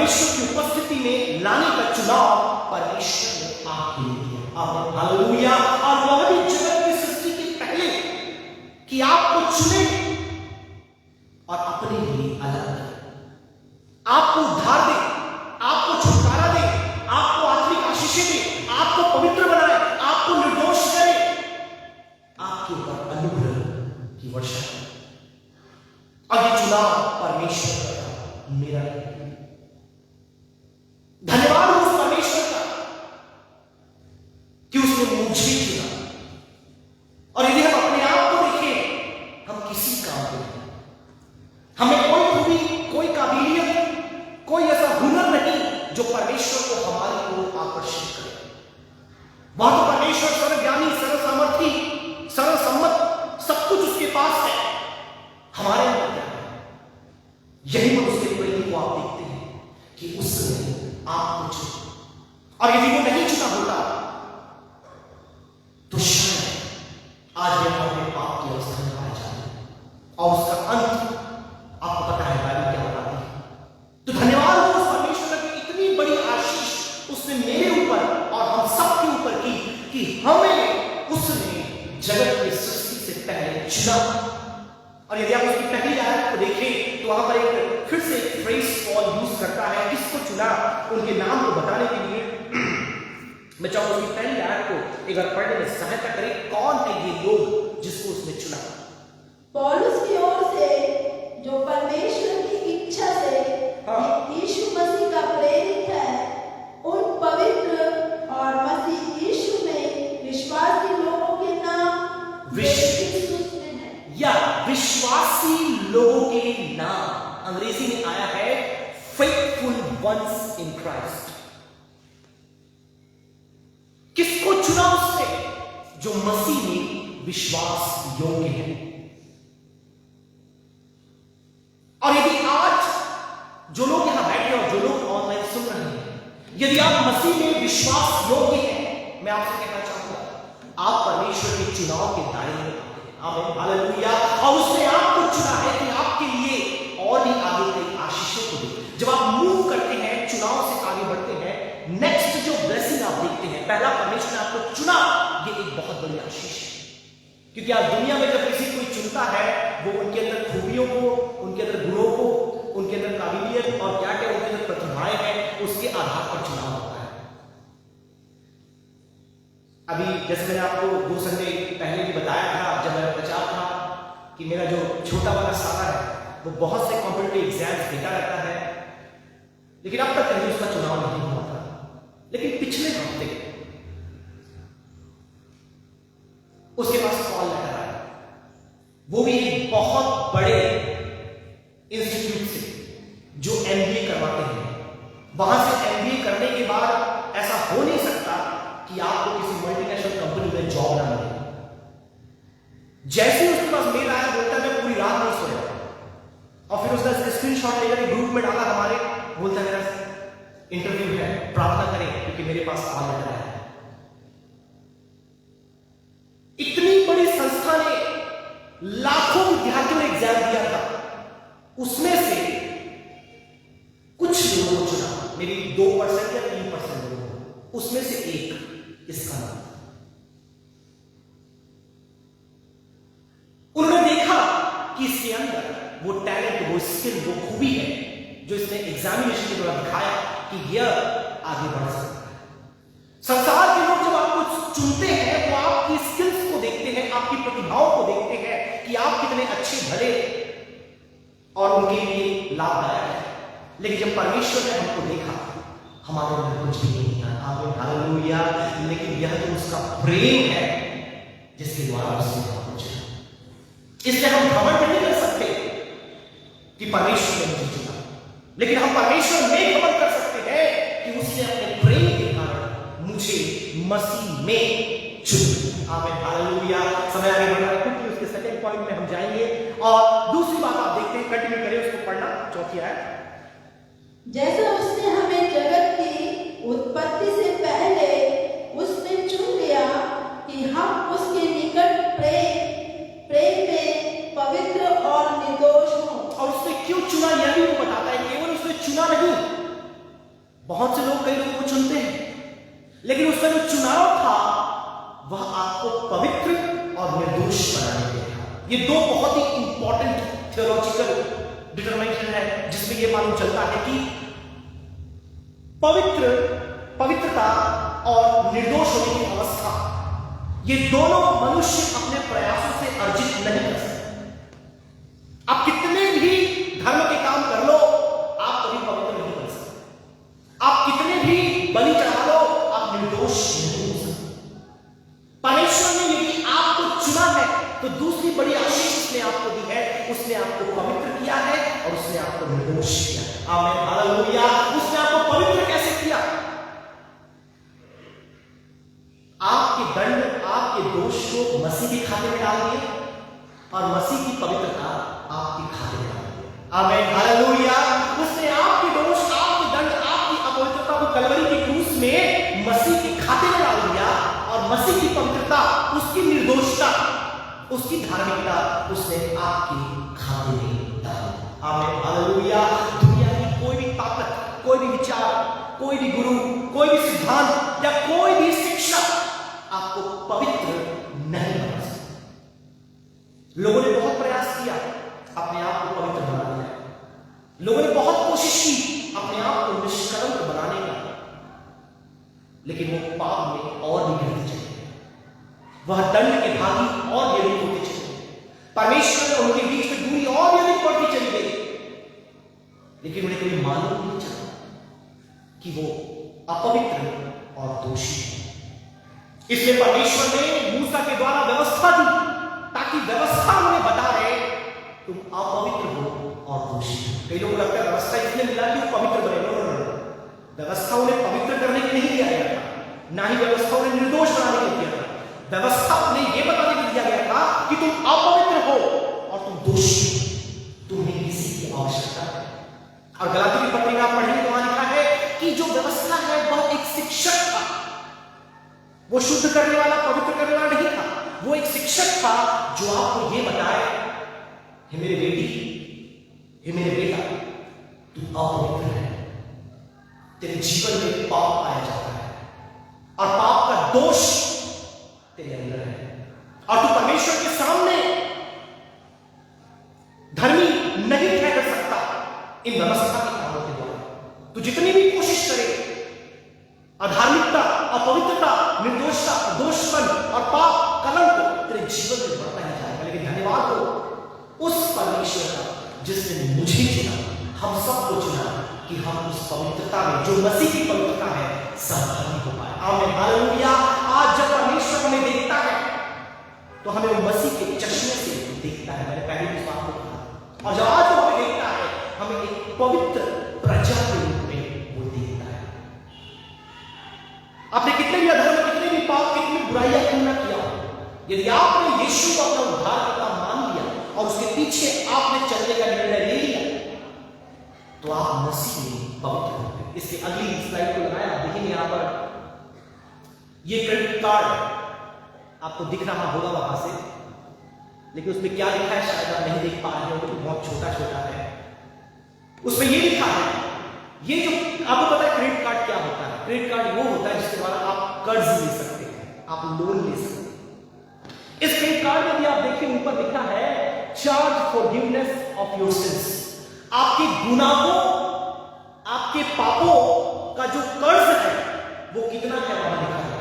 परमेश्वर की उपस्थिति में लाने का चुनाव परमेश्वर ने आपके लिए किया। Amen, hallelujah. और वह भी जगत की सृष्टि के पहले कि आपको चुने और अपने लिए अलग करे, आपको उद्धार दे, आपको छुटकारा दे, आपको आत्मिक आशीषें दे, आपको पवित्र बनाए, आपको निर्दोष करे, आपके ऊपर अनुग्रह की वर्षा करे। और ये चुनाव परमेश्वर का, मेरा नहीं। धन्यवाद हो उस परमेश्वर का कि उसने मुझे चुना। और यदि हम अपने आप को देखें, हम किसी काम के नहीं, हमें कोई खूबी, कोई काबिलियत, कोई ऐसा हुनर नहीं जो परमेश्वर को हमारी ओर आकर्षित करे। वह तो परमेश्वर सर्वज्ञानी, सर्वसामर्थी, सर्वसम्मत, सब कुछ उसके पास है। हमारे अंदर क्या है? यही हम उसके प्रेम को आप देखते हैं कि उसने आपको चुना। और यदि वो नहीं चुना होता तो शायद आज हम अपने पाप की अवस्था में पाए जाते और उसका अंत आपको पता है बाइबल क्या बताती है। तो धन्यवाद हो उस परमेश्वर की इतनी बड़ी आशीष उसने मेरे ऊपर और हम सबके ऊपर की कि हमें उसने जगत की सृष्टि से पहले चुना। और यदि आप उसकी पहली आयत को देखें तो वहां पर एक फिर से एक फ्रेज पॉल यूज करता है, किसको चुना, उनके नाम को बताने के लिए। मैं चाहूंगा उसकी पहली आयत को एक बार पढ़ने में सहायता करें। कौन है ये लोग जिसको उसने चुना? पौलुस की ओर से जो परमेश्वर की इच्छा से यीशु मसीह का प्रेरित है, उन पवित्र और मसीह यीशु में विश्वासी लोगों के नाम या विश्वासी लोगों के नाम अंग्रेजी में आया है फेथफुल वंस इन क्राइस्ट। किसको चुना उसने? जो मसीह में विश्वास योग्य है। और यदि आज जो लोग यहां बैठे और जो लोग ऑनलाइन सुन रहे हैं, यदि आप मसीह में विश्वास योग्य हैं, मैं आपसे कहना चाहूंगा आप परमेश्वर के चुनाव के दायरे में आते हैं। आमीन, हालेलुया। और उसने आपको चुना है कि आपके लिए और भी आगे कई आशीषों को दे। जब आप मूव करते हैं, चुनाव से आगे बढ़ते हैं, नेक्स्ट जो ब्लेसिंग आप देखते हैं, पहला परमेश्वर ने आपको चुना, ये एक बहुत बड़ी आशीष है। क्योंकि आज दुनिया में जब किसी कोई चुनता है, वो उनके अंदर खूबियों को, उनके अंदर गुणों को, उनके अंदर काबिलियत और क्या क्या उनके अंदर प्रतिभाएं हैं, उसके आधार पर चुनाव होता है। अभी जैसे मैंने आपको 2 संडे पहले भी बताया था, जब मेरा प्रचार था, कि मेरा जो छोटा वाला साला है वो बहुत से कॉम्पिटिटिव एग्जाम्स देता रहता है, लेकिन अब तक कहीं उसका चुनाव नहीं हुआ था। लेकिन पिछले हफ्ते उसके पास कॉल लेटर आया, वो भी एक बहुत बड़े इंस्टीट्यूट से जो एमबीए करवाते हैं। वहां से एमबीए करने के बाद ऐसा हो नहीं सकता कि आपको किसी मल्टीनेशनल कंपनी में जॉब ना मिले। जैसे उसके पास मेल आया, बोलता मैं पूरी रात नहीं सोया, और फिर उसका स्क्रीनशॉट लेकर ग्रुप में डाला हमारे, बोलता मेरा इंटरव्यू है, प्रार्थना करें क्योंकि मेरे पास कॉल लेटर आया है। इतनी बड़ी संस्था ने लाखों विद्यार्थियों ने एग्जाम दिया था, उसमें से कुछ लोगों को चुना, मेरी 2% या 3% लोगों को, उसमें से एक इसका नाम। उन्होंने देखा कि इसके अंदर वो टैलेंट, वो स्किल, वो खूबी है जो इसने एग्जामिनेशन के दौरान दिखाया कि यह आगे बढ़ सकता है। संसार के लोग जब आपको चुनते हैं, वो आपकी स्किल्स को देखते हैं, आपकी प्रतिभाओं को देखते हैं कि आप कितने अच्छे, भले और उनके लिए लाभदायक है। लेकिन जब परमेश्वर ने हमको देखा, हमारे अंदर कुछ भी नहीं है। आमीन, हालेलुया। लेकिन यह तो उसका प्रेम है जिसके द्वारा उसने हमको चुना। इसलिए हम घमंड नहीं कर सकते कि परमेश्वर ने मुझे चुना, लेकिन हम परमेश्वर में घमंड कर सकते हैं कि उसने अपने प्रेम के कारण मुझे मसीह में चुना। आमीन, हालेलुया। समय आगे बढ़ रहा है, क्योंकि उसके सेकंड पॉइंट में हम जाएंगे। और दूसरी बात आप देखते हैं, कंटिन्यू करें उसको पढ़ना, चौथी आयत। जैसा उसने हमें जगत की उत्पत्ति से पहले उसने चुन लिया कि हम उसके निकट प्रेम में पवित्र और निर्दोष हों। और उसने क्यों चुना यह भी वो बताता है। केवल उसने चुना नहीं, बहुत से लोग कई लोगों को चुनते हैं, लेकिन उसका जो चुनाव था वह आपको पवित्र और निर्दोष बनाने के लिए था। ये दो बहुत ही इंपॉर्टेंट थियोलॉजिकल डिटरमिनेशन है जिसमें यह मालूम चलता है कि पवित्रता और निर्दोष होने की अवस्था, ये दोनों मनुष्य अपने प्रयासों से अर्जित नहीं कर सकते। आप कितने भी धर्म के काम कर लो, आप कभी पवित्र नहीं बन सकते। आप कितने भी बलि चढ़ा लो, आप निर्दोष नहीं हो सकते। परमेश्वर ने यदि आपको चुना है तो दूसरी बड़ी आशीष उसने आपको दी है, उसने आपको पवित्र किया है और उसने आपको निर्दोष किया है। आमीन, हालेलुया। उसने आपको पवित्र कैसे किया? आपके दंड, आपके दोष को मसीह के खाते में डाल दिए और मसीह की पवित्रता आपके खाते में डाल दी। आमीन, हालेलुया। उसने आपके दोष, आपके दंड, आपकी अपवित्रता को कलवरी की क्रूस में मसीह के खाते में डाल दिया और मसीह की पवित्रता, उसकी निर्दोषता, उसकी धार्मिकता उसने आपके खाते में डाल दी। आमीन, हालेलुया। दुनिया की कोई भी ताकत, कोई भी विचार, कोई भी गुरु, कोई भी सिद्धांत या कोई भी शिक्षा आपको पवित्र नहीं बना सकता। लोगों ने बहुत प्रयास किया अपने आप को पवित्र बनाने का, लोगों ने बहुत कोशिश की अपने आप को निष्कलंक बनाने का, लेकिन वो पाप में और भी गिरते चले गए, वह दंड के भागी और भी अधिक होते चले गए, परमेश्वर और उनके बीच में दूरी और भी अधिक बढ़ती चली गई, लेकिन उन्हें कभी मालूम नहीं चला कि वो अपवित्र और दोषी है। इसलिए परमेश्वर ने मूसा के द्वारा व्यवस्था दी ताकि व्यवस्था उन्हें बता रहे तुम अपवित्र हो और दोषी हो। कई लोगों को लगता है व्यवस्था इसलिए मिला कि वो पवित्र बने। व्यवस्था उन्हें पवित्र करने के लिए नहीं दिया गया था, ना ही व्यवस्था उन्हें निर्दोष बनाने के लिए दिया था। व्यवस्था उन्हें यह बताने के लिए दिया गया था कि तुम अपवित्र हो और तुम दोषी हो, तुम्हें किसी की आवश्यकता है। और गलाती की पत्री में आप पढ़ेंगे तो वहां लिखा है कि जो व्यवस्था है वह एक शिक्षक था, वो शुद्ध करने वाला, पवित्र करने वाला नहीं था, वो एक शिक्षक था जो आपको ये बताए, हे मेरे बेटी, हे मेरे बेटा, तू अपवित्र है, तेरे जीवन में पाप पाया जाता है और पाप का दोष तेरे अंदर है और तू परमेश्वर के सामने धर्मी नहीं ठहर सकता इन व्यवस्था के कामों के द्वारा। तू जितनी भी कोशिश करे, अधार्मिकता, अपवित्रता, निर्दोषता, दोषपन और पाप, कलंक तेरे जीवन में बढ़ता ही जाएगा। लेकिन धन्यवाद हो उस परमेश्वर का जिसने मुझे चुना, हम सबको चुना कि हम उस पवित्रता में, जो मसीह की पवित्रता है, सहभागी हो पाए। आमीन, हालेलुया। आज जब परमेश्वर हमें देखता है तो हमें वो मसीह के चश्मे से देखता है। मैंने पहले इस बात को कहा, और जब आज वो हमें देखता है, हमें एक पवित्र प्रजा के रूप में वो देखता है। आपने कितने भी अधर्म, कितने भी पाप, कितनी बुराइयां क्यों ना किया, यदि आपने यीशु को अपना उद्धारकर्ता मान लिया और उसके पीछे आपने चलने का निर्णय ले लिया, तो आप मसीह में पवित्र होंगे। इसके अगली स्लाइड को लगाया, देखिए यहां पर ये क्रेडिट कार्ड आपको दिख रहा होगा वहां से, लेकिन उसमें क्या लिखा है शायद आप नहीं देख पा रहे हो क्योंकि बहुत छोटा छोटा है। उसमें ये लिखा है, ये जो आपको पता है क्रेडिट कार्ड क्या होता है? क्रेडिट कार्ड वो होता है जिसके द्वारा आप कर्ज ले सकते हैं, आप लोन ले सकते हैं। इस क्रेडिट कार्ड में भी आप देखिए ऊपर लिखा है charge forgiveness of your sins. आपके गुनाहों, आपके पापों का जो कर्ज है वो कितना है वहां लिखा है।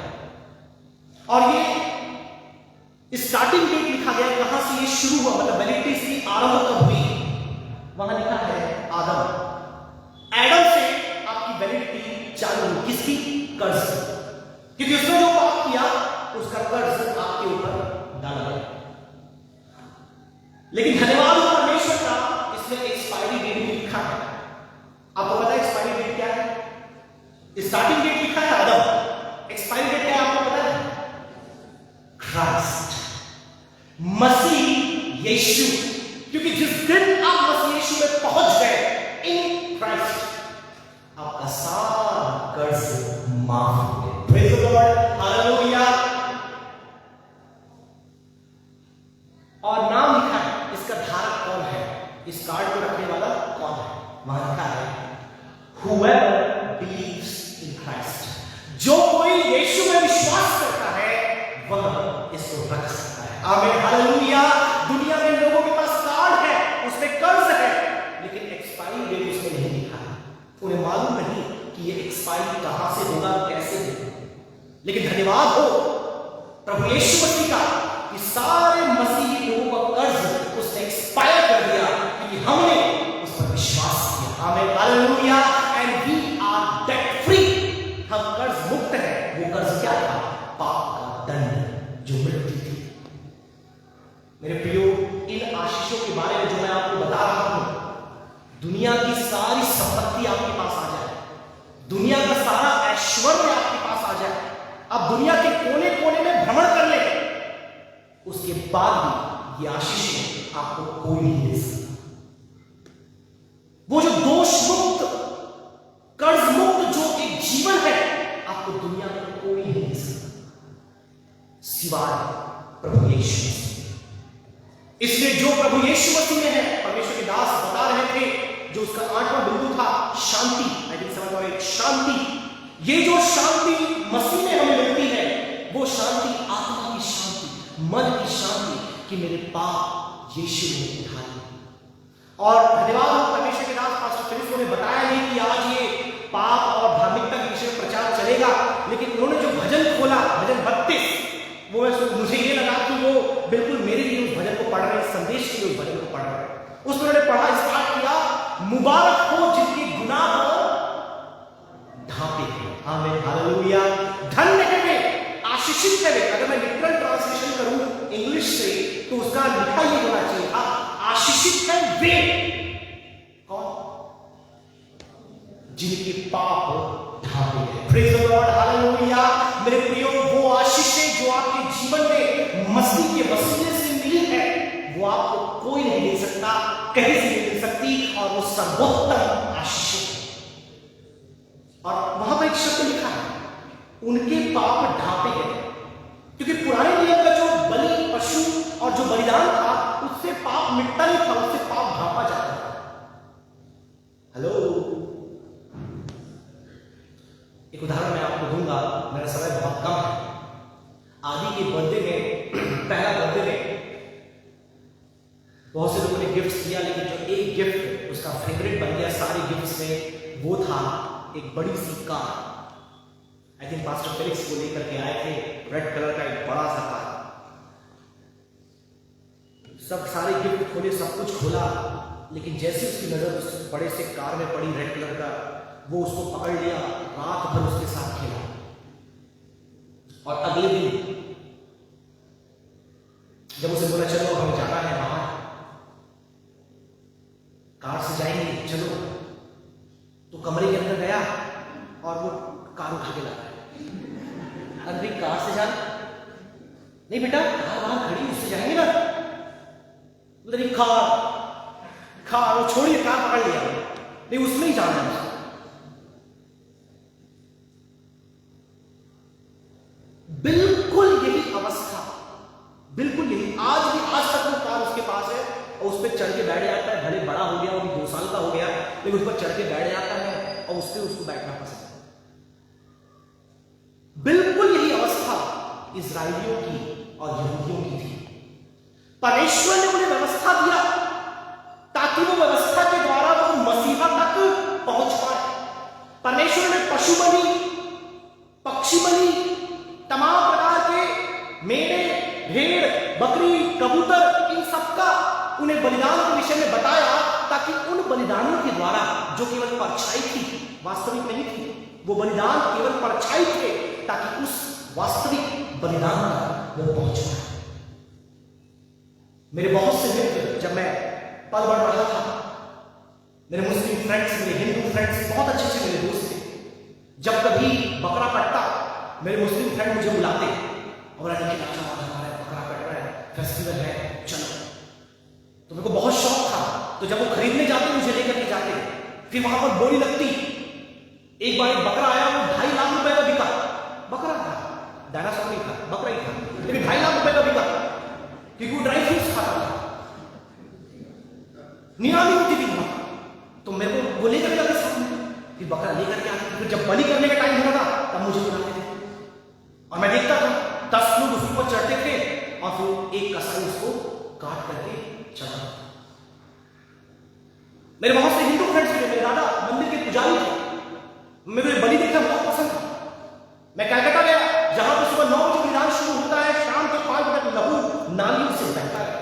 और ये स्टार्टिंग डेट लिखा गया, कहां से ये शुरू हुआ, मतलब वैलिडिटी इसकी आरंभ कब हुई, वहां लिखा है एडम से आपकी वैलिडिटी चालू हुई। किसकी? कर्ज से, क्योंकि उसने जो पाप किया उसका कर्ज आपके ऊपर डाला गया। लेकिन धन्यवाद हो परमेश्वर का, इसमें एक्सपायरी डेट भी लिखा है। आपको पता है एक्सपायरी डेट क्या है? स्टार्टिंग डेट लिखा है आदम, एक्सपायरी डेट क्या है आपको पता है? क्राइस्ट, मसीह यीशु। क्योंकि जिस दिन आप मसीह यीशु में पहुंच गए इन क्राइस्ट, आपका सारा कर्ज माफ हो गया। Praise the Lord, hallelujah. और नाम लिखा है, इसका धारक कौन है, इस कार्ड को रखने वाला कौन है, वहां लिखा है whoever believes आमीन हालेलुया। दुनिया में लोगों के पास कार्ड है, उसमें कर्ज है, लेकिन एक्सपायरी डेट उसमें नहीं लिखा है। उन्हें मालूम नहीं कि ये एक्सपायरी कहां से होगा, कैसे होगा। लेकिन धन्यवाद हो प्रभु यीशु मसीह का कि सारे मसीही लोगों का कर्ज उसने एक्सपायर कर दिया, क्योंकि हमने उस पर विश्वास किया। Amen hallelujah. And we are debt free. हम कर्ज मुक्त हैं। वो कर्ज क्या था? पाप का दंड, जो मृत्यु थी। मेरे प्रियो, इन आशीषों के बारे में जो मैं आपको बता रहा हूं, दुनिया की सारी संपत्ति आपके पास आ जाए, दुनिया का सारा ऐश्वर्य आपके पास आ जाए, आप दुनिया के कोने कोने में भ्रमण कर ले, उसके बाद भी ये आशीष आपको कोई नहीं दे सकता। वो जो दोष मुक्त, कर्ज मुक्त जो एक जीवन है, आपको दुनिया में कोई नहीं दे सकता सिवाय प्रभु यीशु मसीह। इसलिए जो प्रभु यीशु मसीह में है, परमेश्वर के दास बता रहे थे, जो उसका 8वां बिंदु था, शांति। आई थिंक 7 और 8 शांति। ये जो शांति मसीह में हमें मिलती है, वो शांति आत्मा की शांति, मन की शांति, कि मेरे पाप यीशु ने उठा लिए। और धन्यवाद हो परमेश्वर के दास पास्टर फिलिप्स ने बताया नहीं कि आज ये पाप और धार्मिकता के विषय में प्रचार चलेगा, लेकिन उन्होंने जो भजन खोला, भजन 32, वो मुझे ये लगा कि वो बिल्कुल मेरे लिए उस भजन को पढ़ रहे हैं, संदेश के लिए उस भजन को पढ़ रहे हैं। उसमें उन्होंने पढ़ा, स्टार्ट किया, मुबारक हो जिनके गुनाह हो ढांपे। आमीन हालेलुया। धन्य है वे, आशीषित है वे। अगर मैं लिटरल ट्रांसलेशन करूं इंग्लिश से, तो उसका लिखा ये होना चाहिए था, आशीषित है वे कौन? जिनके पाप ढांपे हैं। Praise the Lord hallelujah. मेरे प्रियो, वो आशीषें जो आपके जीवन में मसीह के वसीले से मिली है, वो आपको कोई नहीं दे सकता, कहीं से नहीं मिल सकती, और वो सर्वोत्तम आशीष है। और वहां पर एक शब्द लिखा है, उनके पाप ढांपे गए, क्योंकि पुराने नियम का जो बलि पशु और जो बलिदान था, उससे पाप मिटता नहीं था, उससे पाप ढांपा जाता था। हेलो, एक उदाहरण मैं आपको दूंगा, मेरा समय बहुत कम है। आदि के बर्थडे में, पहला बर्थडे में बहुत से लोगों ने गिफ्ट दिया, लेकिन जो एक गिफ्ट उसका फेवरेट बन गया सारे गिफ्ट्स में, वो था एक बड़ी सी car. I think pastor Felix को लेकर के आए थे, रेड कलर का एक बड़ा सा कार। सब सारे गिफ्ट खोले, सब कुछ खोला, लेकिन जैसे उसकी नजर उस बड़े से कार में पड़ी रेड कलर का, वो उसको पकड़ लिया, रात भर उसके साथ खेला। और अगले दिन जब उसे बोला चलो हमें जाना है बाहर, कार से जाएंगे चलो, तो कमरे के अंदर गया और वो कार उठा के लाया। अरे भाई कार से जाना नहीं बेटा, कार वहां खड़ी, उससे जाएंगे ना। मतलब कार वो छोड़िए, कार पकड़ लिया, नहीं उसमें ही जाना है। बिल्कुल यही अवस्था, बिल्कुल यही आज भी, आज तक वो कार उसके पास है और उस पर चढ़ के बैठ जाता है। भले बड़ा हो गया, वो भी 2 साल का हो गया, लेकिन उस पर चढ़ के बैठ जाता है और उस पर उसको बैठना पसंद है। बिल्कुल यही अवस्था इजराइलियों की और यहूदियों की थी। परमेश्वर ने उन्हें व्यवस्था दिया ताकि वो व्यवस्था के द्वारा वो मसीहा तक पहुंच पाए। परमेश्वर ने पशु बलि, पक्षी बलि, तमाम प्रकार के मेढ़े, भेड़, बकरी, कबूतर, इन सबका उन्हें बलिदान के विषय में बताया, ताकि उन बलिदानों के द्वारा, जो केवल परछाई थी, वास्तविक नहीं थी, वो बलिदान केवल परछाई थे, ताकि उस वास्तविक बलिदान तक वो पहुंच पाए। मेरे बहुत से मित्र, जब मैं पल बढ़ रहा था, मेरे मुस्लिम फ्रेंड्स, मेरे हिंदू फ्रेंड्स, बहुत अच्छे अच्छे मेरे दोस्त थे। जब कभी बकरा कटता, मेरे मुस्लिम फ्रेंड मुझे बुलाते और बकरा कट रहा है, फेस्टिवल है, चलो। तो मेरे को बहुत शौक था, तो जब वो खरीदने जाते, मुझे लेकर के जाते, फिर वहां पर बोली लगती। एक बार एक बकरा आया, वो 2.5 लाख रुपए का बिका। बकरा था, डायनासोर नहीं था, बकरा ही था, लेकिन 2.5 लाख रुपए का बिका, क्योंकि वो ड्राई फ्रूट्स खाता था, निराली होती थी। तो मेरे को वो लेकर जाते साथ में, फिर बकरा लेकर के आते, फिर जब बलि करने का टाइम होता था, तब मुझे बुलाते थे और मैं देखता था 10 लोग उस ऊपर चढ़ते थे और फिर एक का मेरे दादा मंदिर के पुजारी थे, मुझे बलि देखना बहुत पसंद था। मैं कलकत्ता गया, जहां पर सुबह 9 बजे बलिदान शुरू होता है, शाम को 5 बजे तक लहू नालियों से बहता है।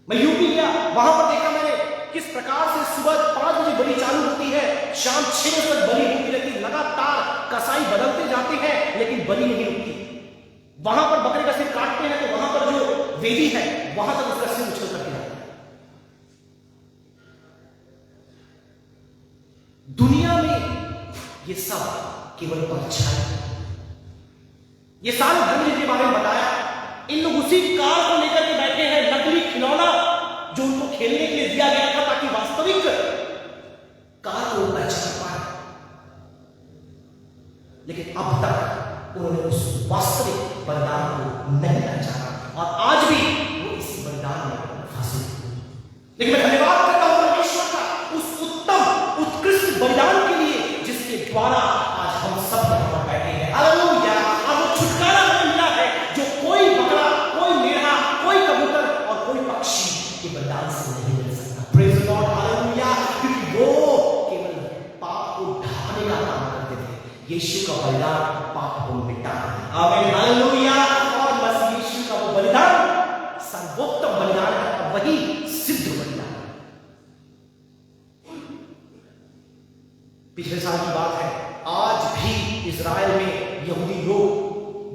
मैं यूपी गया, वहां पर देखा मैंने किस प्रकार से सुबह 5 बजे बलि चालू होती है, शाम 6 बजे तक बलि होती रहती है। लगातार कसाई बदलते जाते हैं लेकिन बलि नहीं रुकती। वहां पर बकरे का सिर काटते हैं तो वहां पर जो वेदी है वहां तक उसका सिर उछल करके जाता है। दुनिया में ये सब केवल परछाई है। ये सारे धर्म जिनके बारे में बताया, इन लोग उसी कार को लेकर के बैठे हैं, नकली खिलौना जो उनको खेलने के लिए दिया गया था ताकि वास्तविक कार को पहचान पाए। लेकिन अब तक उन्होंने उस वास्तविक बलिदान को नहीं पहचाना और आज भी वो इसी बलिदान में फंसे। लेकिन मैं धन्यवाद करता हूं परमेश्वर का उस उत्तम उत्कृष्ट बलिदान के लिए जिसके द्वारा आज हम सब यहां पर बैठे हैं। हालेलुया! अब वो छुटकारा हमें मिला है जो कोई बकरा, कोई मेढ़ा, कोई कबूतर और कोई पक्षी के बलिदान से नहीं मिल सकता। Praise the Lord! हालेलुया! क्योंकि वो केवल पाप को ढांकने का काम करते थे। यीशु का बलिदान पाप को मिटाता है। आमीन! हालेलुया! और मसीह यीशु का वो बलिदान सर्वोत्तम बलिदान है और वही सिद्ध बलिदान। पिछले साल की बात है, आज भी इजराइल में यहूदी लोग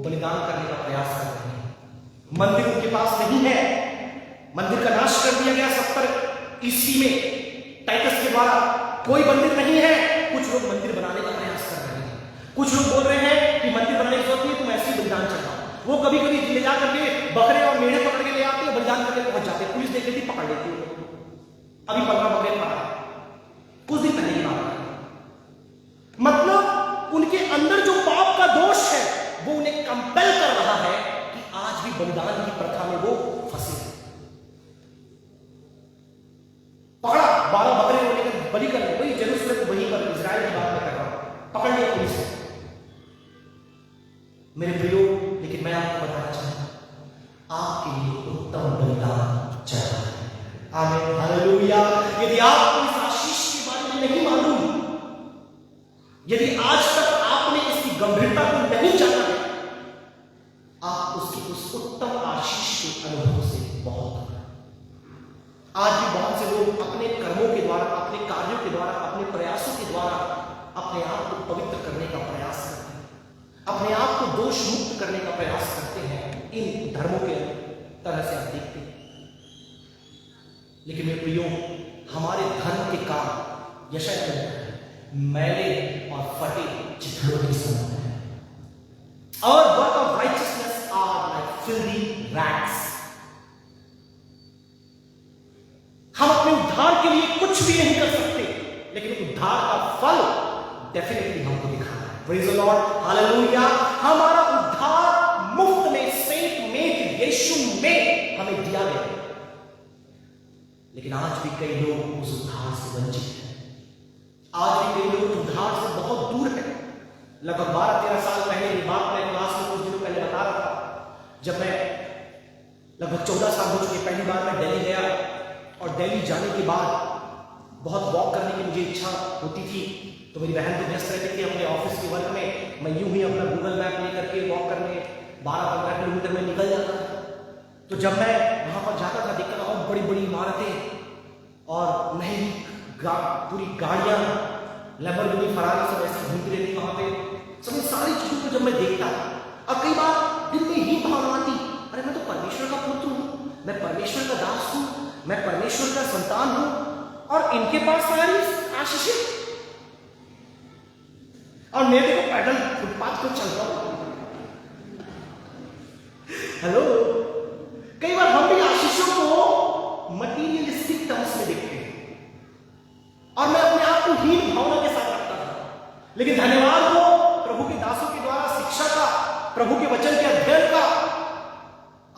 बलिदान करने का प्रयास कर रहे हैं। मंदिर उनके पास नहीं है, मंदिर का नाश कर दिया गया 70 ईस्वी में टाइटस के द्वारा। कोई मंदिर नहीं है, कुछ लोग मंदिर बनाने का प्रयास कर रहे हैं। कुछ लोग बोल रहे हैं कि मंदिर बनाने की जरूरत नहीं है, तुम ऐसे ही बलिदान चढ़ाओ। वो कभी कभी ले जा करके बकरे और मेढ़े पकड़ के ले आते हैं, बलिदान करके पहुंच जाते हैं। पुलिस देख लेती, पकड़ लेती है। अभी 15 बकरे पड़ा है, कुछ दिन पहले की बात है। मतलब उनके अंदर जो पाप का दोष है वो उन्हें कंपेल कर रहा है कि आज भी बलिदान की प्रथा में वो फंसे। पकड़ा, 12 बकरे को लेकर बलि कर रहे, वही जेरूसलम, वहीं पर इजराइल की बात में कर रहा हूं। पकड़ लिया पुलिस ने। मेरे प्रियो, लेकिन मैं आपको बताना चाहूंगा, आपके लिए उत्तम बलिदान चढ़ा है। आमीन! हालेलुया! यदि आपको इस आशीष के बारे में नहीं मालूम, यदि आज तक आपने इसकी गंभीरता को नहीं जाना है, आप उसकी उस उत्तम आशीष के अनुभव से बहुत दूर हैं। आज भी बहुत से लोग अपने कर्मों के द्वारा, अपने कार्यों के द्वारा, अपने प्रयासों के द्वारा अपने आप को पवित्र करने का प्रयास करते हैं, अपने आप को दोष मुक्त करने का प्रयास करते हैं। इन धर्मों के तरह से आप देखते हैं। लेकिन मेरे प्रियो, हमारे धर्म के काम यशायाह मैले और फटे चिथड़ों के समान है। Our work of righteousness are like filthy rags. हम अपने उद्धार के लिए कुछ भी नहीं कर सकते, लेकिन उद्धार का फल डेफिनेटली हमको दिखाना है। Praise the Lord! हालेलुया! हमारा उद्धार मुफ्त में सेंट मेड यीशु में हमें दिया गया है। लेकिन आज भी कई लोग उस उद्धार से वंचित हैं। आज भी कई लोग उद्धार से बहुत दूर है। लगभग 12-13 साल पहले की बात मैं क्लास में कुछ दिनों पहले बता रहा था, जब मैं लगभग 14 साल हो चुके, पहली बार मैं दिल्ली गया और दिल्ली जाने के बाद बहुत वॉक करने की मुझे इच्छा होती थी। तो मेरी बहन तो व्यस्त रहती थी अपने ऑफिस के वर्क में, मैं यूं ही अपना गूगल मैप लेकर के वॉक करने 12-15 किलोमीटर में निकल जाता था। तो जब मैं वहां पर जाता था, देखता था बहुत बड़ी बड़ी इमारतें और नई पूरी गाड़ियां, लैम्बोर्गिनी, फरारी सब ऐसी घूमती रहती वहां पे। सब सारी चीजों को जब मैं देखता, और कई बार दिल में ही भावना आती, अरे मैं तो परमेश्वर का पुत्र हूं, मैं परमेश्वर का दास हूं, मैं परमेश्वर का संतान हूं, और इनके पास सारी आशीषें, और मैं देखो पैदल फुटपाथ पर चल रहा हूं। हेलो, कई बार हम भी आशीषों को मटीरियलिस्टिक टर्म्स में देखते हैं और मैं अपने आप को हीन भावना के साथ रखता था। लेकिन धन्यवाद हो प्रभु के दासों के द्वारा शिक्षा का, प्रभु के वचन के अध्ययन का,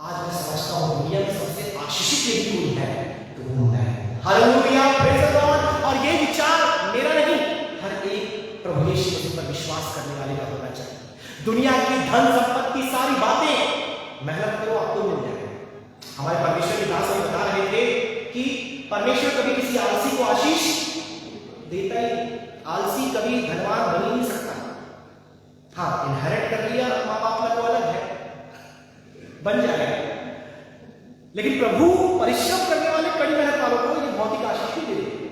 आज मैं समझता हूं दुनिया में सबसे आशीषित यदि कोई है तो वो मैं। हालेलुया! Praise the Lord! और ये विचार मेरा नहीं, हर एक प्रभु यीशु मसीह पर विश्वास करने वाले का होना चाहिए। दुनिया की धन संपत्ति सारी बातें मेहनत करो आपको मिल जाएगा। हमारे परमेश्वर के दास बता रहे थे कि परमेश्वर कभी किसी आलसी को आशीष कभी धनवान बन ही नहीं सकता। हाँ, इनहेरिट कर लिया माँ बाप का तो अलग है, बन जाएगा। लेकिन प्रभु परिश्रम करने वाले, कड़ी मेहनत वालों को ये भौतिक आशीष भी दे देते।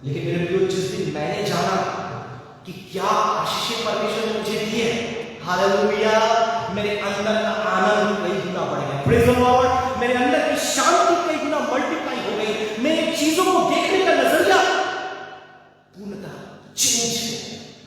लेकिन मेरे प्रियो, जिस दिन मैंने जाना कि क्या आशीष परमेश्वर ने मुझे दी है, हालेलुया, मेरे अंदर का आनंद कई गुना बढ़ गया। Praise the Lord. मेरे अंदर की शांति कई गुना मल्टीप्लाई हो गई। मेरे चीजों को देखने का नजरिया पूर्णतः चेंज हो।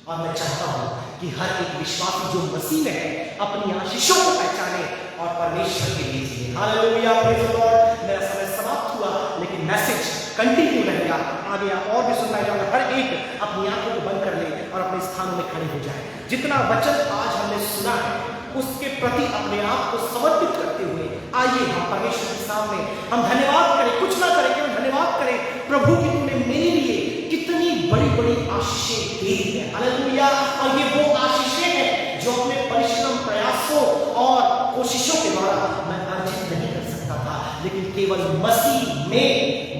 और मैं चाहता हूं कि हर एक विश्वासी जो मसीह में है अपनी आशीषों को पहचाने और परमेश्वर के लिए जिए। Hallelujah, praise the Lord. मेरा समय समाप्त हुआ, लेकिन मैसेज कंटिन्यू रहेगा। आगे और भी सुनना चाहूंगा। हर एक अपनी आंखों को बंद कर ले और अपने स्थानों में खड़े हो जाए। जितना वचन आज हमने सुना है उसके प्रति अपने आप को समर्पित करते हुए आइए हम परमेश्वर के सामने हम धन्यवाद करें। कुछ ना करें, केवल धन्यवाद करें प्रभु की तूने मेरे लिए कितनी बड़ी बड़ी आशीषें दी है। हालेलुया। और ये वो आशीषें हैं जो अपने परिश्रम, प्रयासों और कोशिशों के द्वारा मैं अर्जित नहीं कर सकता था, लेकिन केवल मसीह में,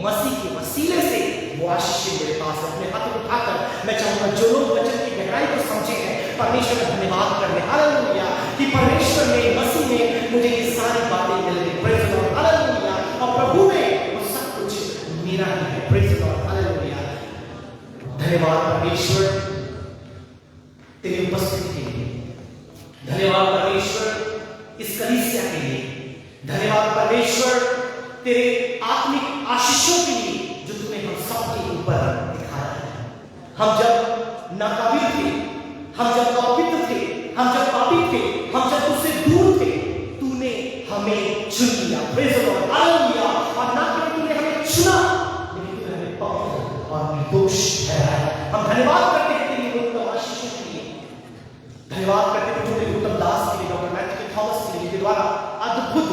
मसीह के वसीले से वो आशीषें मेरे पास है। अपने हाथ उठाकर मैं चाहूंगा जो लोग वचन की गहराई को समझे हैं परमेश्वर का धन्यवाद करने। हालेलुया कि परमेश्वर ने, मसीह में मुझे ये सारी बातें मिल गई। Praise the Lord. हालेलुया। और प्रभु में वो सब कुछ मेरा ही है। Praise the Lord. हालेलुया। धन्यवाद परमेश्वर तेरी उपस्थिति के लिए, धन्यवाद परमेश्वर इस कलीसिया के लिए, धन्यवाद परमेश्वर तेरे आत्मिक आशीषों के लिए जो तूने हम सबके ऊपर दिखाया है। हम जब नाकाबिल थे, हम जब अपवित्र थे, हम जब पापी थे, हम जब तुझसे दूर थे, तूने हमें चुन लिया। Praise the Lord. हालेलुया। और ना केवल तूने हमें चुना, लेकिन तूने हमें पवित्र और निर्दोष ठहराया। हम धन्यवाद करते हैं तेरी उत्तम आशीषों के लिए, धन्यवाद करते हैं तेरे उत्तम दास के लिए, डॉक्टर मैथ्यू थॉमस के लिए, जिनके द्वारा अद्भुत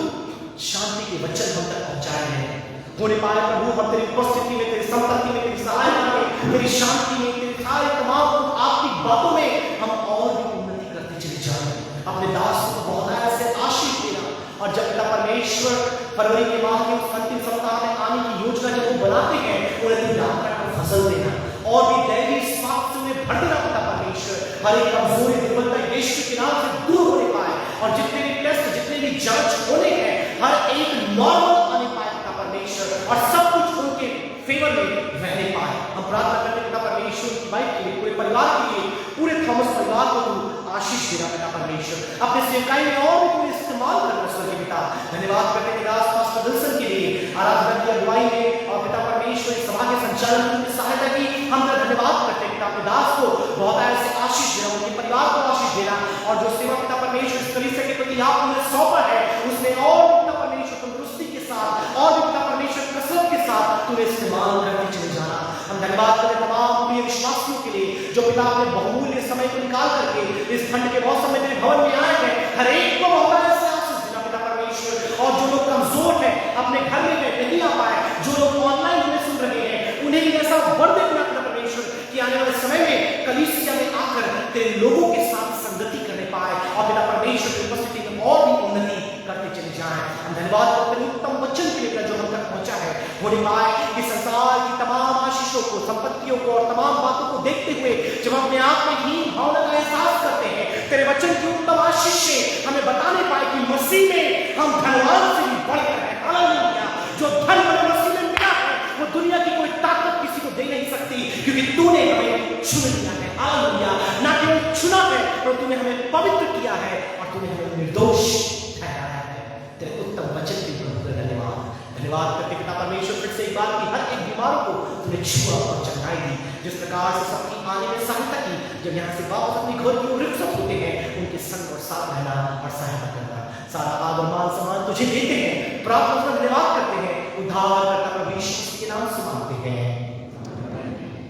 शांति के वचन हम तक पहुंचाए हैं। होने पाए प्रभु, हम तेरी उपस्थिति में, तेरी संपत्ति में, तेरी सहायता में, तेरी शांति में, तेरी सारे तमाम आपकी बातों में हम और भी उन्नति करते चले जाएं। अपने दास को बहुत ऐसे आशीष देना। और जब पिता परमेश्वर फरवरी के माह के उस अंतिम सप्ताह में आने की योजना जब वो बनाते हैं, उन्हें तू यात्रा को फसल देना और भी दैवी स्वास्थ्य में भर देना। पिता परमेश्वर हर एक कमजोरी, दुर्बलता यीशु के नाम से दूर होने पाए और जितने भी टेस्ट, जितने भी जांच होने हैं, हर एक नॉर्मल आने पाए पिता परमेश्वर, और सब कुछ उनके फेवर में रहने पाए। हम प्रार्थना करते हैं पिता परमेश्वर की वाइफ के लिए, पूरे परिवार के लिए, पूरे थॉमस परिवार को तू आशीष देना पिता परमेश्वर। अपने सेवकाई में और भी तू इस्तेमाल करना स्वर्गीय पिता। धन्यवाद करते हैं दास पास्टर विल्सन के लिए, आराधना की अगुवाई में, और पिता परमेश्वर सभा के संचालन में उनकी सहायता की। हम धन्यवाद करते हैं पिता अपने दास को बहुत ऐसे आशीष देना, उनके परिवार को आशीष देना, और जो सेवा पिता परमेश्वर इस कलीसिया के प्रति आपने सौंपा है उसमें और पिता परमेश्वर तंदुरुस्ती के साथ और पिता परमेश्वर कसरत के साथ तुम्हें इस्तेमाल करके चले जाना। हम धन्यवाद करें तमाम प्रिय विश्वासियों के लिए जो पिता अपने बहुमूल्य समय को निकाल करके इस ठंड के मौसम में तेरे भवन में आए हैं। हर एक को बहुत ऐसे आशीष देना पिता परमेश्वर। और जो लोग कमजोर हैं, अपने घर में नहीं आ पाए, जो लोग ऑनलाइन हमें सुन रहे हैं, उन्हें भी ऐसा वर देना पिता परमेश्वर कि आने वाले समय में कलीसिया में आकर तेरे लोगों के साथ संगति करने पाए और पिता परमेश्वर की उपस्थिति में और भी उन्नति करते चले जाएं। हम धन्यवाद करते हैं उत्तम वचन के लिए जो हम तक पहुंचा है। होने पाए कि संसार की तमाम आशीषों को, संपत्तियों को और तमाम बातों को देखते हुए जब हम अपने आप में हीन भावना का एहसास करते हैं, तेरे वचन की उत्तम आशीष से हमें बताने पाए कि मसीह में हम धनवान से भी बढ़कर हैं। हालेलुया। जो धन हमें मसीह में मिला है वो दुनिया की कोई ताकत किसी को दे नहीं सकती, क्योंकि तूने हमें चुन लिया है। हालेलुया। ना केवल चुना है, पर तूने हमें पवित्र किया है और तूने हमें निर्दोष ठहराया है। तेरे उत्तम वचन के लिए धन्यवाद। धन्यवाद करते पिता परमेश्वर फिर से एक बार की हर एक बीमारों को तूने छुआ और चंगाई दी। जिस प्रकार से सबकी आने में सहायता की, जब यहाँ से वापस अपनी घर की ओर रुखसत होते हैं, उनके संग और साथ रहना और सहायता करना। सारा आदर मान सम्मान तुझे देते हैं, प्रार्थना का धन्यवाद करते हैं, उद्धार करता प्रभु यीशु मसीह के नाम से मांगते हैं।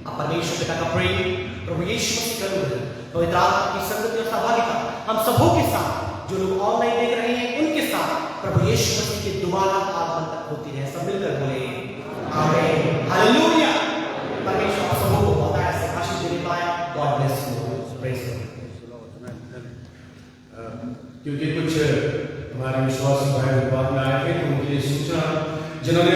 अब परमेश्वर पिता का प्रेम, प्रभु यीशु मसीह का अनुग्रह, पवित्र आत्मा की संगति और सहभागिता हम सबों के साथ, जो लोग ऑनलाइन देख रहे हैं उनके साथ, प्रभु यीशु मसीह के दोबारा आगमन तक होती है। सब मिलकर बोले आमीन। हालेलुया। परमेश्वर आप सबों को बहुत ऐसे आशीष देने पाए। God bless you. Praise God. क्योंकि कुछ हमारे विश्वासी भाई बात में आए थे तो उनके लिए सूचना, जिन्होंने